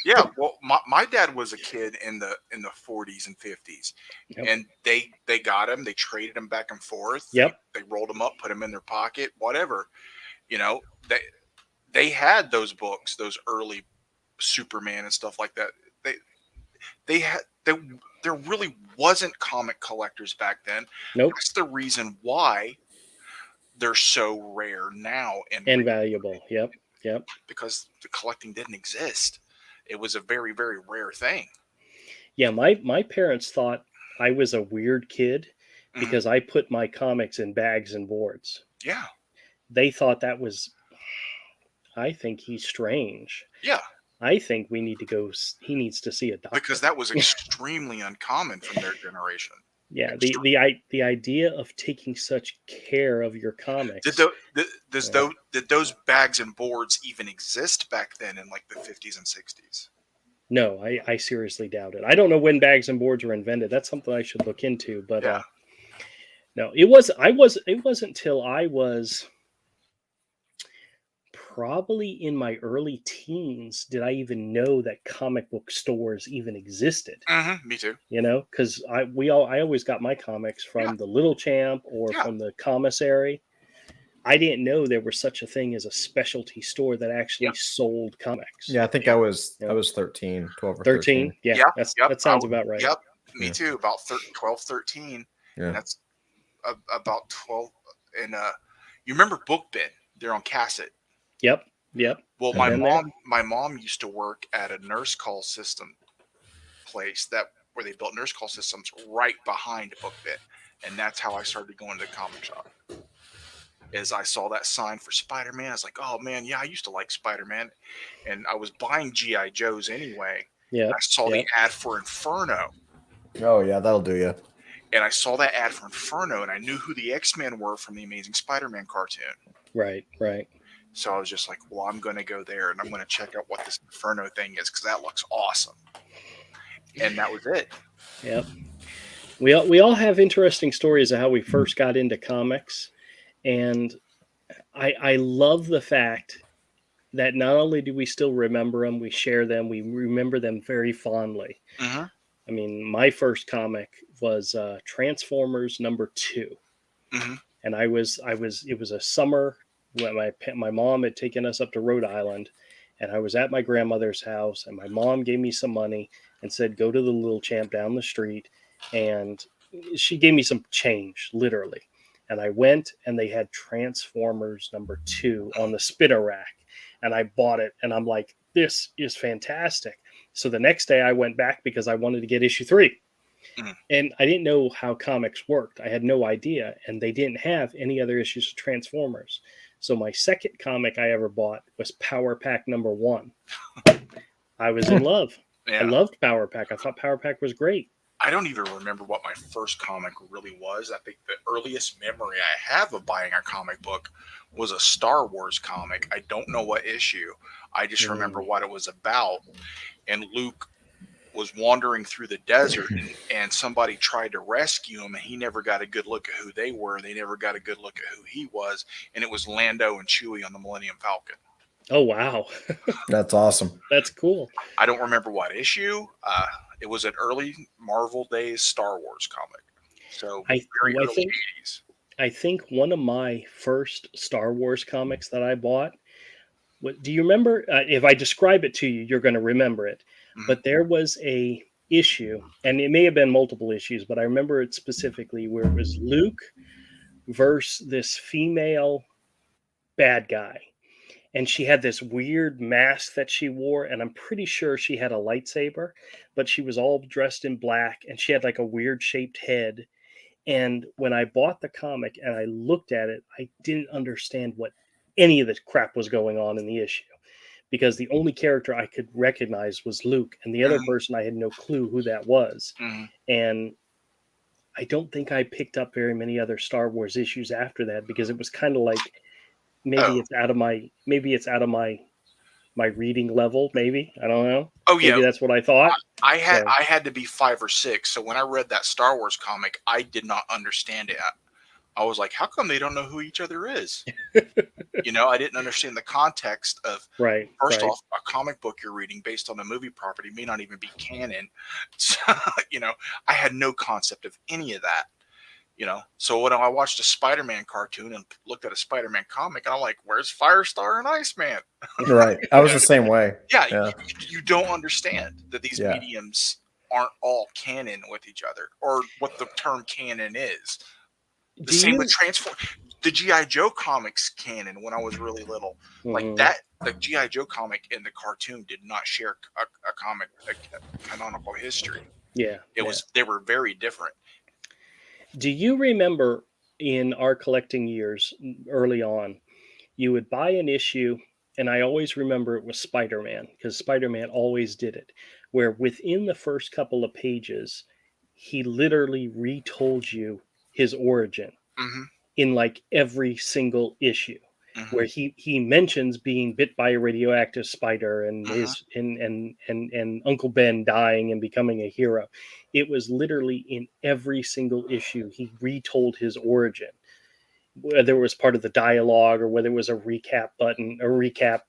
Yeah, well, my dad was a kid in the 40s and 50s, and they got him. They traded him back and forth. Yep. They rolled him up, put him in their pocket, whatever. They had those books, those early Superman and stuff like that. There really wasn't comic collectors back then. Nope. That's the reason why they're so rare now and valuable. Yep. Because the collecting didn't exist. It was a very, very rare thing. Yeah, my parents thought I was a weird kid because I put my comics in bags and boards. Yeah. They thought that was, I think he's strange. Yeah. I think we need to go, he needs to see a doctor. Because that was extremely uncommon from their generation. Yeah, the idea of taking such care of your comics. Did those bags and boards even exist back then in like the 50s and 60s? No, I seriously doubt it. I don't know when bags and boards were invented. That's something I should look into. But Yeah. no, it wasn't until I was probably in my early teens did I even know that comic book stores even existed. Me too. You know, because I always got my comics from the Little Champ or from the commissary. I didn't know there was such a thing as a specialty store that actually sold comics. Yeah, I think I was 13, 12 or 13. Yeah, that sounds about right. Yep, me too. About 12, 13. Yeah. That's about 12. And you remember Book Bin? They're on cassette. Yep. Well, my mom used to work at a nurse call system place where they built nurse call systems right behind Book Bin, and that's how I started going to the comic shop. As I saw that sign for Spider-Man, I was like, "Oh man, yeah, I used to like Spider-Man," and I was buying GI Joes anyway. Yeah, I saw the ad for Inferno. Oh yeah, that'll do you. And I saw that ad for Inferno, and I knew who the X-Men were from the Amazing Spider-Man cartoon. Right. So I was just like, well, I'm going to go there, and I'm going to check out what this Inferno thing is, because that looks awesome. And that was it. Yep. We all have interesting stories of how we first got into comics. And I love the fact that not only do we still remember them, we share them, we remember them very fondly. I mean, my first comic was Transformers #2. And it was a summer when my mom had taken us up to Rhode Island, and I was at my grandmother's house, and my mom gave me some money and said, go to the Little Champ down the street. And she gave me some change, literally. And I went, and they had Transformers #2 on the spinner rack, and I bought it, and I'm like, this is fantastic. So the next day I went back because I wanted to get issue 3. And I didn't know how comics worked. I had no idea, and they didn't have any other issues of Transformers. So my second comic I ever bought was Power Pack #1. I was in love. Yeah. I loved Power Pack. I thought Power Pack was great. I don't even remember what my first comic really was. I think the earliest memory I have of buying a comic book was a Star Wars comic. I don't know what issue. I just remember what it was about. And Luke was wandering through the desert, and somebody tried to rescue him, and he never got a good look at who they were. They never got a good look at who he was. And it was Lando and Chewie on the Millennium Falcon. Oh, wow. That's awesome. That's cool. I don't remember what issue. It was an early Marvel days Star Wars comic. So very early 80s. I think one of my first Star Wars comics that I bought, do you remember? If I describe it to you, you're going to remember it. But there was a issue, and it may have been multiple issues, but I remember it specifically, where it was Luke versus this female bad guy. And she had this weird mask that she wore, and I'm pretty sure she had a lightsaber, but she was all dressed in black, and she had like a weird shaped head. And when I bought the comic and I looked at it, I didn't understand what any of the crap was going on in the issue, because the only character I could recognize was Luke, and the other person, I had no clue who that was. And I don't think I picked up very many other Star Wars issues after that, because it was kind of like, maybe it's out of my reading level. Maybe, I don't know. Oh yeah, maybe that's what I thought. I had to be 5 or 6. So when I read that Star Wars comic, I did not understand it. I was like, how come they don't know who each other is? I didn't understand the context of, first off, a comic book you're reading based on a movie property may not even be canon. So, I had no concept of any of that. So when I watched a Spider-Man cartoon and looked at a Spider-Man comic, and I'm like, where's Firestar and Iceman? Right. I was the same way. Yeah. You don't understand that these mediums aren't all canon with each other, or what the term canon is. The same with the G.I. Joe comics canon when I was really little. Like that, the G.I. Joe comic and the cartoon did not share a canonical history. Yeah. They were very different. Do you remember in our collecting years early on, you would buy an issue, and I always remember it was Spider-Man because Spider-Man always did it, where within the first couple of pages, he literally retold you his origin Mm-hmm. in like every single issue, Mm-hmm. where he mentions being bit by a radioactive spider and Mm-hmm. his and Uncle Ben dying and becoming a hero. It was literally in every single issue he retold his origin, whether it was part of the dialogue or whether it was a recap button, a recap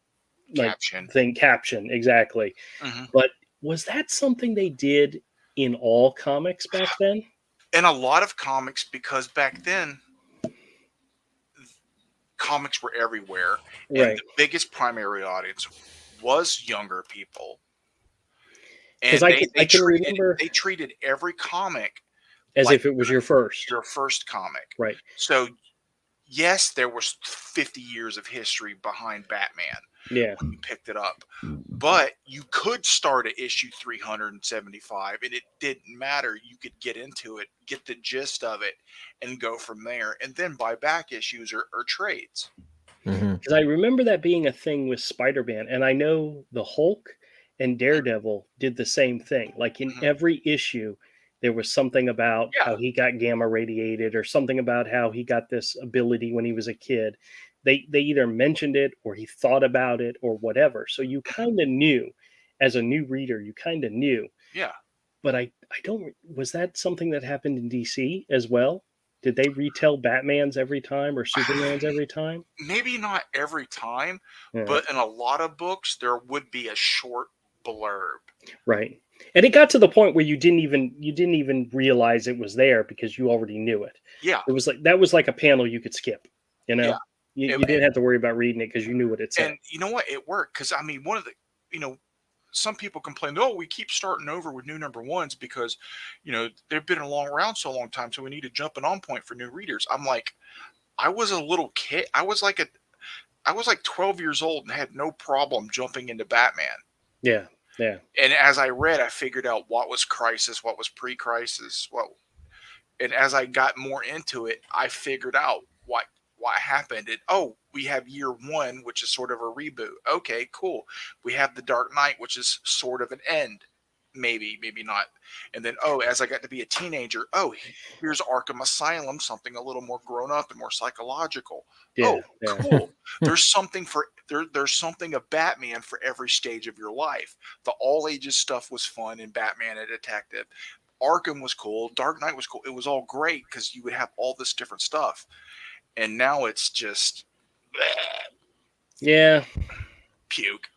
like Caption. thing, caption, exactly. Mm-hmm. But was that something they did in all comics back then? And a lot of comics, because back then comics were everywhere, and Right. the biggest primary audience was younger people, Because and I can remember they treated every comic as like if it was your first. your first comic. Right. So yes, there was 50 years of history behind Batman Yeah. when you picked it up, but you could start at issue 375, and it didn't matter. You could get into it, get the gist of it, and go from there, and then buy back issues or trades. Because I remember that being a thing with Spider-Man, and I know the Hulk and Daredevil did the same thing. Like in Mhm. every issue, there was something about Yeah. how he got gamma radiated, or something about how he got this ability when he was a kid. They either mentioned it, or he thought about it, or whatever. So you kind of knew, as a new reader, you kind of knew. Yeah. But I don't. Was that something that happened in DC as well? Did they retell Batman's every time or Superman's every time? Maybe not every time, Yeah. but in a lot of books, there would be a short blurb. Right. And it got to the point where you didn't even realize it was there because you already knew it. Yeah. It was like that was like a panel you could skip, you know. Yeah. You And, didn't have to worry about reading it because you knew what it said. and you know what? It worked because, I mean, one of the, some people complain, oh, we keep starting over with new number ones because, they've been around so long time, so we need a jumping on point for new readers. I'm like, I was a little kid. I was like 12 years old and had no problem jumping into Batman. Yeah. Yeah. And as I read, I figured out what was Crisis, what was pre-Crisis, and as I got more into it, I figured out what happened. And we have year one, which is sort of a reboot. Okay, cool. We have the Dark Knight, which is sort of an end. Maybe not. And then, as I got to be a teenager, here's Arkham Asylum, something a little more grown up and more psychological. Yeah. Yeah. Cool. There's something there's something of Batman for every stage of your life. The all ages stuff was fun in Batman and Detective. Arkham was cool. Dark Knight was cool. It was all great because you would have all this different stuff. And now it's just Yeah. puke.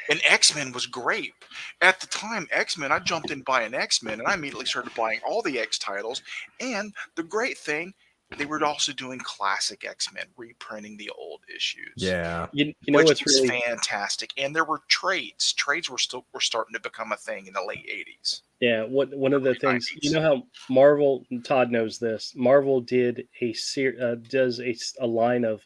And X-Men was great. At the time, X-Men, I jumped in buying X-Men, and I immediately started buying all the X titles. And the great thing, they were also doing classic X-Men, reprinting the old issues. Yeah. You know which what's was really fantastic. And there were trades. Trades were starting to become a thing in the late 80s. Yeah, one of the Early things, 90s. you know how Marvel, and Todd knows this. Marvel did does a line of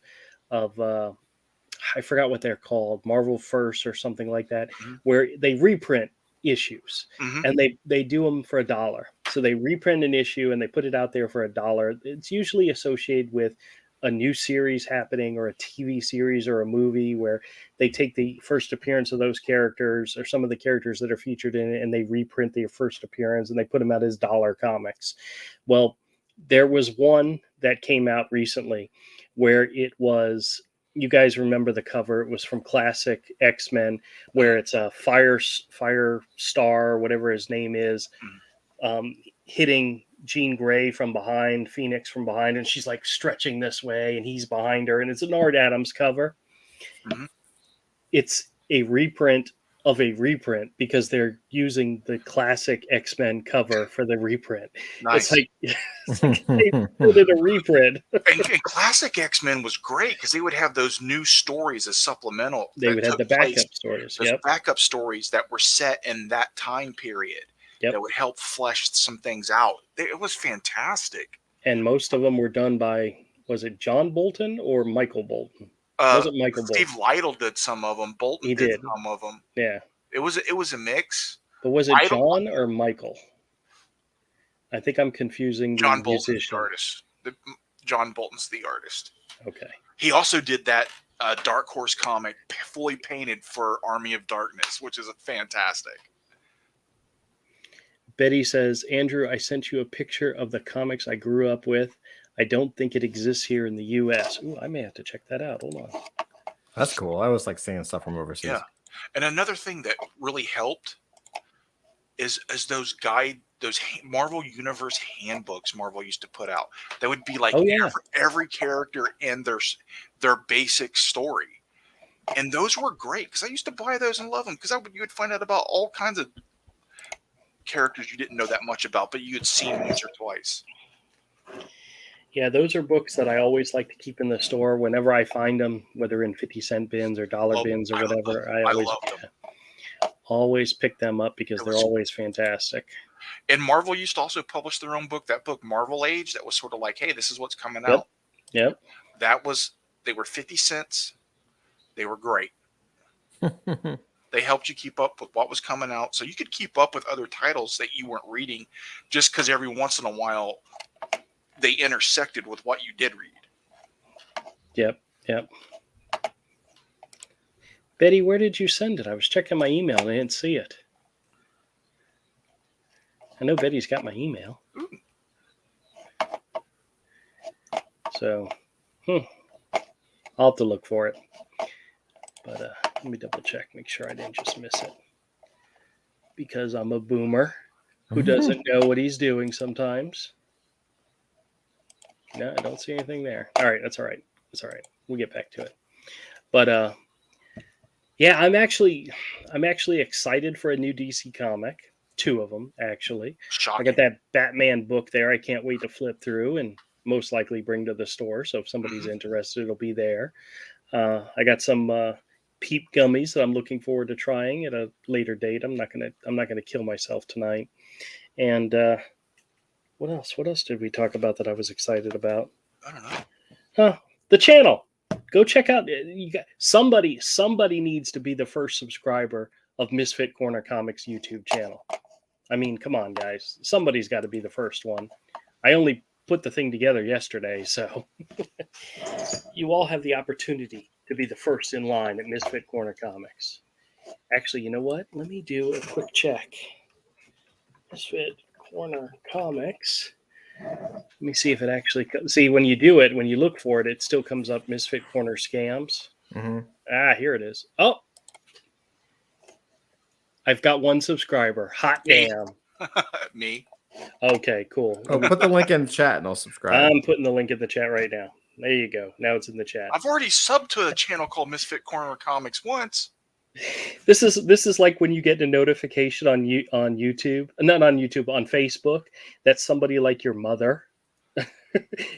I forgot what they're called, Marvel First or something like that, Mhm. where they reprint issues, Mhm. and they do them for $1. So they reprint an issue and they put it out there for $1. It's usually associated with a new series happening or a TV series or a movie where they take the first appearance of those characters or some of the characters that are featured in it and they reprint their first appearance and they put them out as dollar comics. Well, there was one that came out recently where it was, you guys remember the cover, it was from classic X-Men where it's a fire star, whatever his name is, hitting Jean Grey from behind, Phoenix from behind, and she's like stretching this way and he's behind her, and it's an Art Adams cover. Mhm. It's a reprint of a reprint because they're using the classic X-Men cover for the reprint. Nice. It's like they did a reprint. And classic X-Men was great because they would have those new stories as supplemental. They would have the backup stories. Those Yep. backup stories that were set in that time period. Yep. That would help flesh some things out. It was fantastic. And most of them were done by, was it John Bolton or Michael Bolton? Was it Michael Bolton? Steve Lytle did some of them. Bolton did some of them. Yeah. It was a mix. But was it John or Michael? I think I'm confusing the John Bolton's musician. the artist. John Bolton's the artist. Okay. He also did that Dark Horse comic fully painted for Army of Darkness, which is fantastic. Betty says, Andrew, I sent you a picture of the comics I grew up with. I don't think it exists here in the U.S. Ooh, I may have to check that out. Hold on. That's cool. I was like seeing stuff from overseas. Yeah. And another thing that really helped is those Marvel Universe handbooks Marvel used to put out. That would be like every character and their basic story. And those were great because I used to buy those and love them because you would find out about all kinds of characters you didn't know that much about, but you had seen once or twice. Yeah, those are books that I always like to keep in the store whenever I find them, whether in 50-cent bins or dollar bins or whatever. I always pick them up because they're always fantastic. And Marvel used to also publish their own book, that book Marvel Age, that was sort of like, hey, this is what's coming out. Yep. They were 50 cents. They were great. They helped you keep up with what was coming out. So you could keep up with other titles that you weren't reading just because every once in a while they intersected with what you did read. Yep. Betty, where did you send it? I was checking my email and I didn't see it. I know Betty's got my email. Ooh. So, I'll have to look for it. But let me double check, make sure I didn't just miss it. Because I'm a boomer who doesn't know what he's doing sometimes. No, I don't see anything there. All right, that's all right. That's all right. We'll get back to it. But yeah, I'm actually excited for a new DC comic. 2 of them, actually. Shocking. I got that Batman book there. I can't wait to flip through and most likely bring to the store. So if somebody's interested, it'll be there. I got some Peep Gummies that I'm looking forward to trying at a later date. I'm not gonna kill myself tonight. And what else? What else did we talk about that I was excited about? I don't know. The channel. Go check out. Somebody needs to be the first subscriber of Misfit Corner Comics YouTube channel. I mean, come on, guys. Somebody's got to be the first one. I only put the thing together yesterday, so you all have the opportunity to be the first in line at Misfit Corner Comics. Actually, you know what? Let me do a quick check. Misfit Corner Comics. Let me see if it actually see when you do it, when you look for it, it still comes up Misfit Corner Scams. Here it is. Oh, I've got 1 subscriber. Hot damn. Me. Okay, cool. Oh, put the link in the chat and I'll subscribe. I'm putting the link in the chat right now. There you go. Now it's in the chat. I've already subbed to a channel called Misfit Corner Comics once. This is like when you get a notification on YouTube, not on YouTube, on Facebook, that somebody like your mother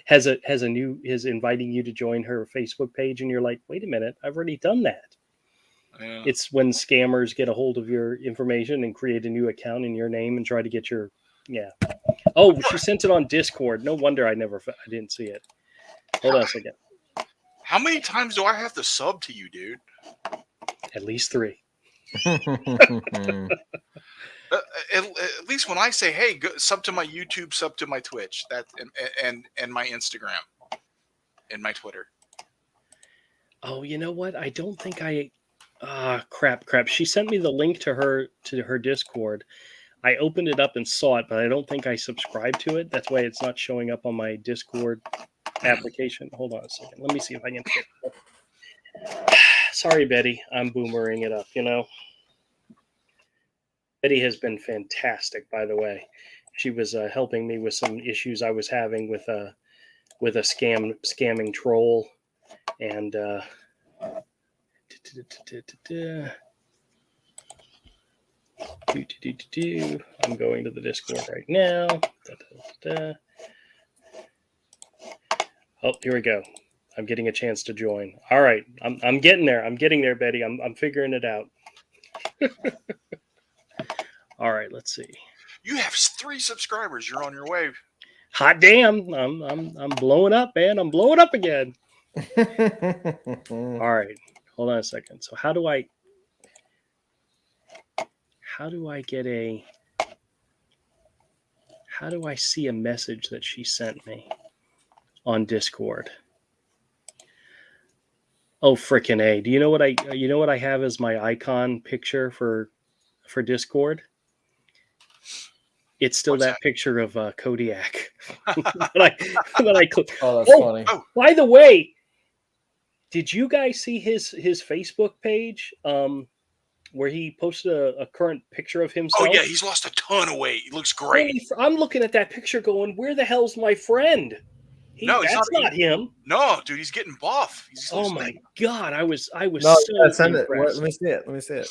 is inviting you to join her Facebook page, and you're like, wait a minute, I've already done that. Yeah. It's when scammers get a hold of your information and create a new account in your name and try to get your Oh, she sent it on Discord. No wonder I didn't see it. Hold on a second. How many times do I have to sub to you, dude? At least 3. At least when I say, hey, go, sub to my YouTube, sub to my Twitch, and my Instagram and my Twitter. Oh, you know what? I don't think crap. She sent me the link to her Discord. I opened it up and saw it, but I don't think I subscribed to it. That's why it's not showing up on my Discord application. Hold on a second. Let me see if I can get it. Sorry, Betty. I'm boomering it up, Betty has been fantastic, by the way. She was helping me with some issues I was having with a scamming troll. And I'm going to the Discord right now. Oh, here we go. I'm getting a chance to join. All right, I'm getting there. I'm getting there, Betty. I'm figuring it out. All right, let's see. You have 3 subscribers. You're on your way. Hot damn! I'm blowing up, man. I'm blowing up again. All right, hold on a second. So how do I get a How do I see a message that she sent me on Discord? Oh, frickin' A. Do you know what I have as my icon picture for Discord? It's still that picture of Kodiak. that I click. Oh, that's funny. Oh, By the way, did you guys see his Facebook page where he posted a current picture of himself? oh yeah, he's lost a ton of weight. He looks great. I'm looking at that picture going, where the hell's my friend? No, That's not him. No, dude, he's getting buff. Oh my God. I was No, so send it. impressed. Let me see it.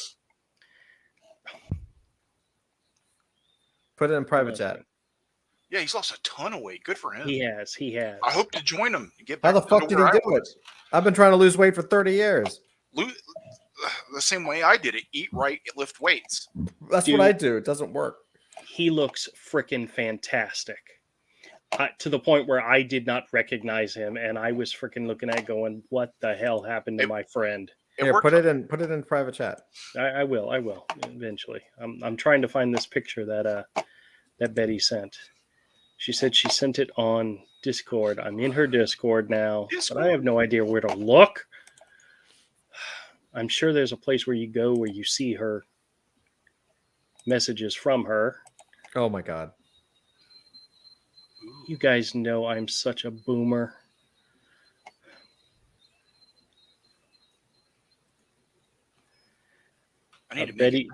Put it in private chat. Yeah, he's lost a ton of weight. Good for him. He has. I hope to join him. How the fuck did he do it? I've been trying to lose weight for 30 years. The same way I did it. Eat right, lift weights. That's what I do. It doesn't work. He looks freaking fantastic. To the point where I did not recognize him, and I was freaking looking at it going, what the hell happened to my friend? Here, put it in private chat. I will eventually. I'm trying to find this picture that Betty sent. She said she sent it on Discord. I'm in her Discord now, but I have no idea where to look. I'm sure there's a place where you go where you see her messages from her. Oh my God. You guys know I'm such a boomer.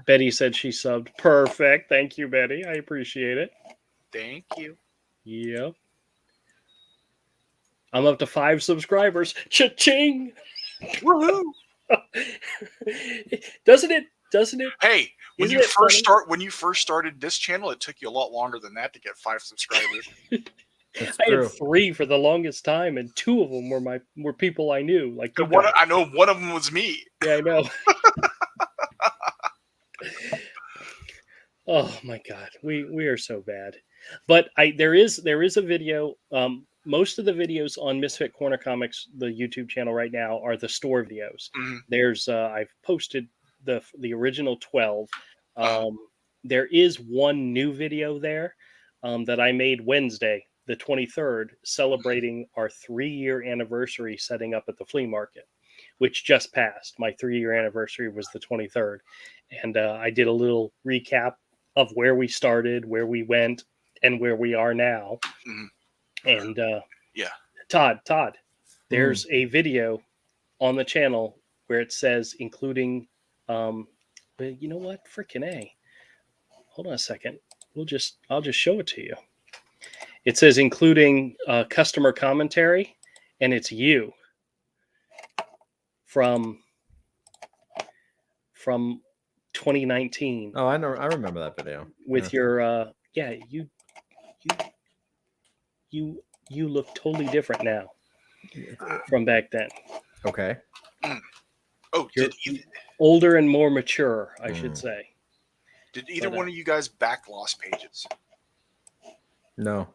Betty said she subbed. Perfect. Thank you, Betty. I appreciate it. Thank you. Yep. I'm up to 5 subscribers. Cha-ching! Woohoo! Doesn't it? Hey, when you first started this channel, it took you a lot longer than that to get 5 subscribers. I had 3 for the longest time, and 2 of them were people I knew. Like I know one of them was me. Yeah, I know. Oh my God, we are so bad. But there is a video. Most of the videos on Misfit Corner Comics, the YouTube channel right now, are the store videos. Mm-hmm. There's I've posted the original 12. There is one new video there that I made Wednesday, the 23rd, celebrating our 3-year anniversary setting up at the flea market, which just passed. My 3-year anniversary was the 23rd. And I did a little recap of where we started, where we went, and where we are now. Mm-hmm. And yeah, Todd, there's a video on the channel where it says including, but you know what? Freaking A. Hold on a second. I'll just show it to you. It says including customer commentary, and it's you from 2019. Oh, I know. I remember that video. With your you look totally different now from back then. Okay. Oh, older and more mature, I should say. Did either one of you guys back Lost Pages? No.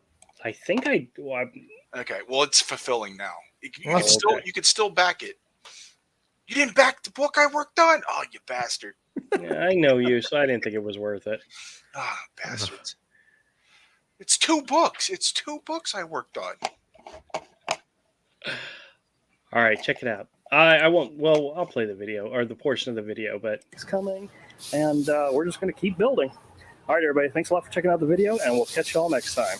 I think okay, well, it's fulfilling now. You could still back it. You didn't back the book I worked on? Oh, you bastard. Yeah, I know you, so I didn't think it was worth it. Ah, bastards. It's 2 books. It's 2 books I worked on. All right, check it out. I won't. Well, I'll play the video or the portion of the video, but it's coming, and we're just going to keep building. All right, everybody. Thanks a lot for checking out the video, and we'll catch you all next time.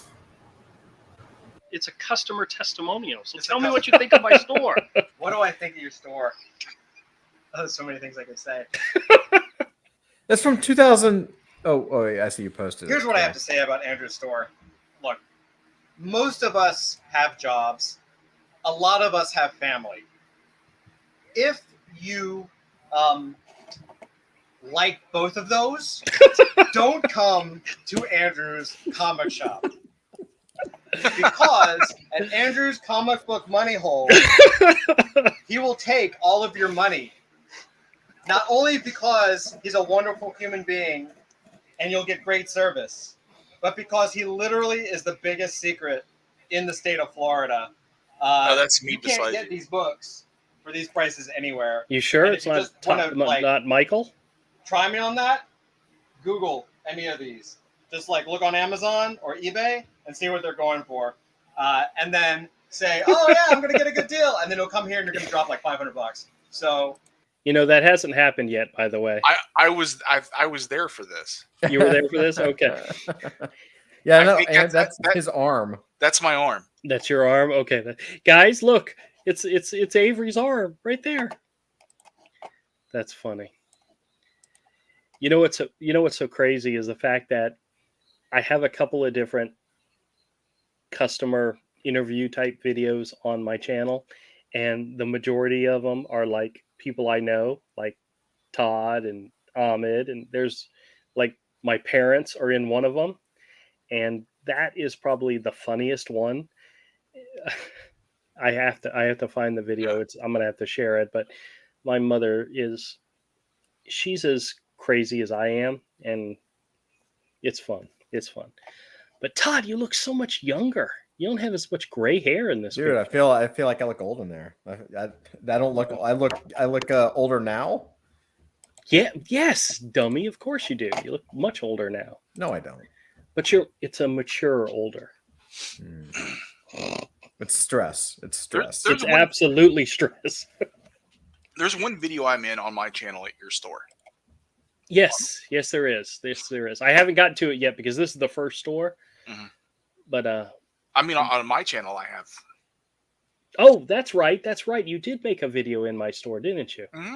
It's a customer testimonial, so tell me what you think of my store. What do I think of your store? Oh, there's so many things I could say. That's from 2000. Oh, yeah, I see you posted. Here's what I have to say about Andrew's store. Look, most of us have jobs. A lot of us have family. If you like both of those, don't come to Andrew's comic shop. Because at Andrew's comic book money hole, he will take all of your money. Not only because he's a wonderful human being and you'll get great service, but because he literally is the biggest secret in the state of Florida. That's me. You can't get these books for these prices anywhere. You sure it's not Michael? Try me on that. Google any of these. Just like look on Amazon or eBay and see what they're going for, and then say, "Oh yeah, I'm gonna get a good deal," and then it'll come here and you're gonna drop like $500. So that hasn't happened yet, by the way. I was there for this. You were there for this? Okay. Yeah, I no, think and that's his arm. That's my arm. That's your arm? Okay. Guys, look. It's Avery's arm right there. That's funny. You know what's so crazy is the fact that I have a couple of different customer interview type videos on my channel, and the majority of them are like people I know, like Todd and Ahmed, and there's like my parents are in one of them, and that is probably the funniest one. I have to find the video. I'm gonna have to share it, but my mother she's as crazy as I am, and it's fun. It's fun. But Todd, you look so much younger. You don't have as much gray hair in this. Dude, picture. I feel like I look old in there. I don't look. I look older now. Yeah. Yes, dummy. Of course you do. You look much older now. No, I don't. But it's a mature older. It's stress. It's stress. It's absolutely stress. There's one video I'm in on my channel at your store. Yes, there is. There is. I haven't gotten to it yet because this is the first store. Mhm. But I mean, on my channel, I have. Oh, that's right. That's right. You did make a video in my store, didn't you? Mm-hmm.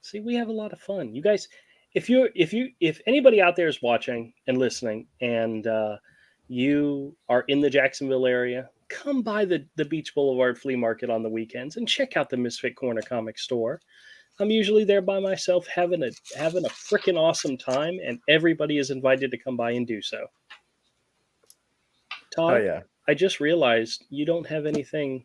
See, we have a lot of fun. You guys, if anybody out there is watching and listening, and you are in the Jacksonville area, come by the Beach Boulevard Flea Market on the weekends and check out the Misfit Corner comic store. I'm usually there by myself having a freaking awesome time, and everybody is invited to come by and do so. Todd, Oh yeah. I just realized you don't have anything,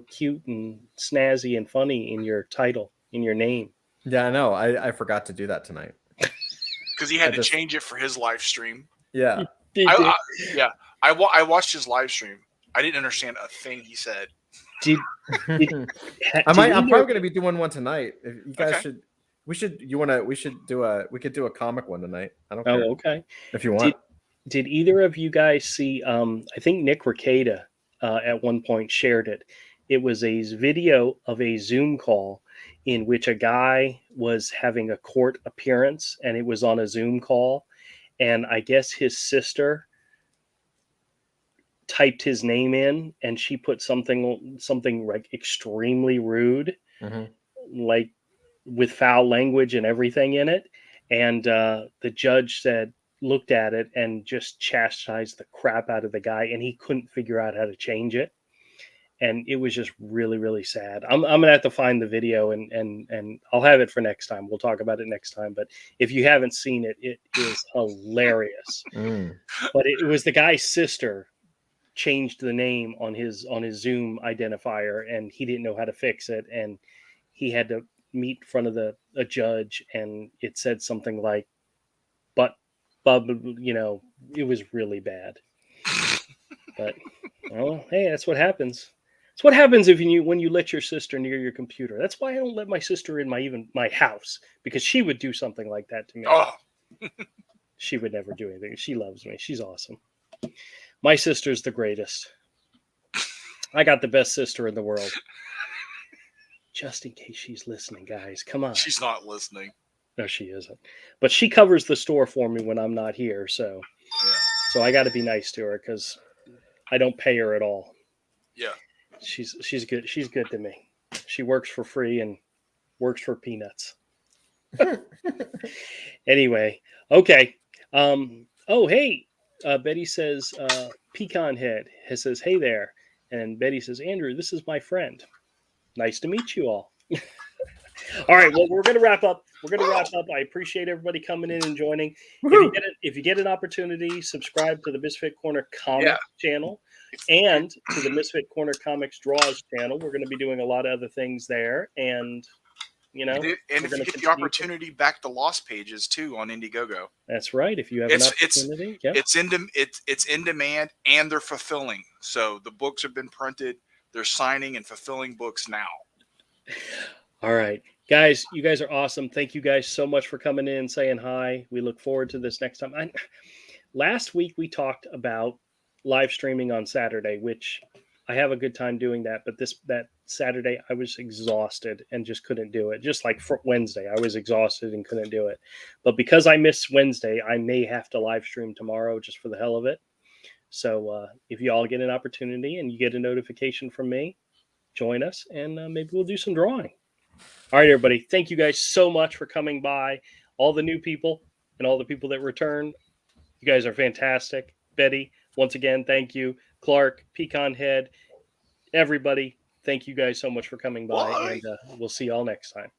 cute and snazzy and funny in your title, in your name. Yeah, I know. I forgot to do that tonight. Because he had to change it for his live stream. Yeah. I watched his live stream. I didn't understand a thing he said. I'm probably going to be doing one tonight. If you guys we could do a comic one tonight. I don't care. Oh, okay. If you want. Did either of you guys see? I think Nick Ricada at one point shared it. It was a video of a Zoom call in which a guy was having a court appearance, and it was on a Zoom call. And I guess his sister typed his name in, and she put something like extremely rude, like with foul language and everything in it. And the judge looked at it and just chastised the crap out of the guy, and he couldn't figure out how to change it. And it was just really, really sad. I'm gonna have to find the video and I'll have it for next time. We'll talk about it next time. But if you haven't seen it, it is hilarious. But it was the guy's sister changed the name on his Zoom identifier, and he didn't know how to fix it, and he had to meet in front of a judge, and it said something like, "But, it was really bad." But well, hey, that's what happens. It's what happens when you let your sister near your computer. That's why I don't let my sister in my house, because she would do something like that to me. Oh. She would never do anything. She loves me. She's awesome. My sister's the greatest. I got the best sister in the world. Just in case she's listening, guys. Come on. She's not listening. No, she isn't. But she covers the store for me when I'm not here. So, So I got to be nice to her because I don't pay her at all. Yeah. She's good. She's good to me. She works for free and works for peanuts. Anyway, okay. Hey, Betty says, Pecan Head says, hey there. And Betty says, Andrew, this is my friend. Nice to meet you all. All right. Well, we're going to wrap up. I appreciate everybody coming in and joining. If you get an opportunity, subscribe to the Misfit Corner Comics channel and to the Misfit Corner Comics Draws channel. We're going to be doing a lot of other things there. And, if you get the opportunity, back the Lost pages too on Indiegogo. That's right. If you have an opportunity, it's in demand and they're fulfilling. So the books have been printed. They're signing and fulfilling books now. All right. Guys, you guys are awesome. Thank you guys so much for coming in, saying hi. We look forward to this next time. Last week we talked about live streaming on Saturday, which I have a good time doing that. But that Saturday I was exhausted and just couldn't do it. Just like for Wednesday, I was exhausted and couldn't do it. But because I missed Wednesday, I may have to live stream tomorrow just for the hell of it. So if you all get an opportunity and you get a notification from me, join us and maybe we'll do some drawing. All right, everybody. Thank you guys so much for coming by. All the new people and all the people that returned. You guys are fantastic. Betty, once again, thank you. Clark, Pecan Head, everybody, thank you guys so much for coming by. Why? And we'll see y'all next time.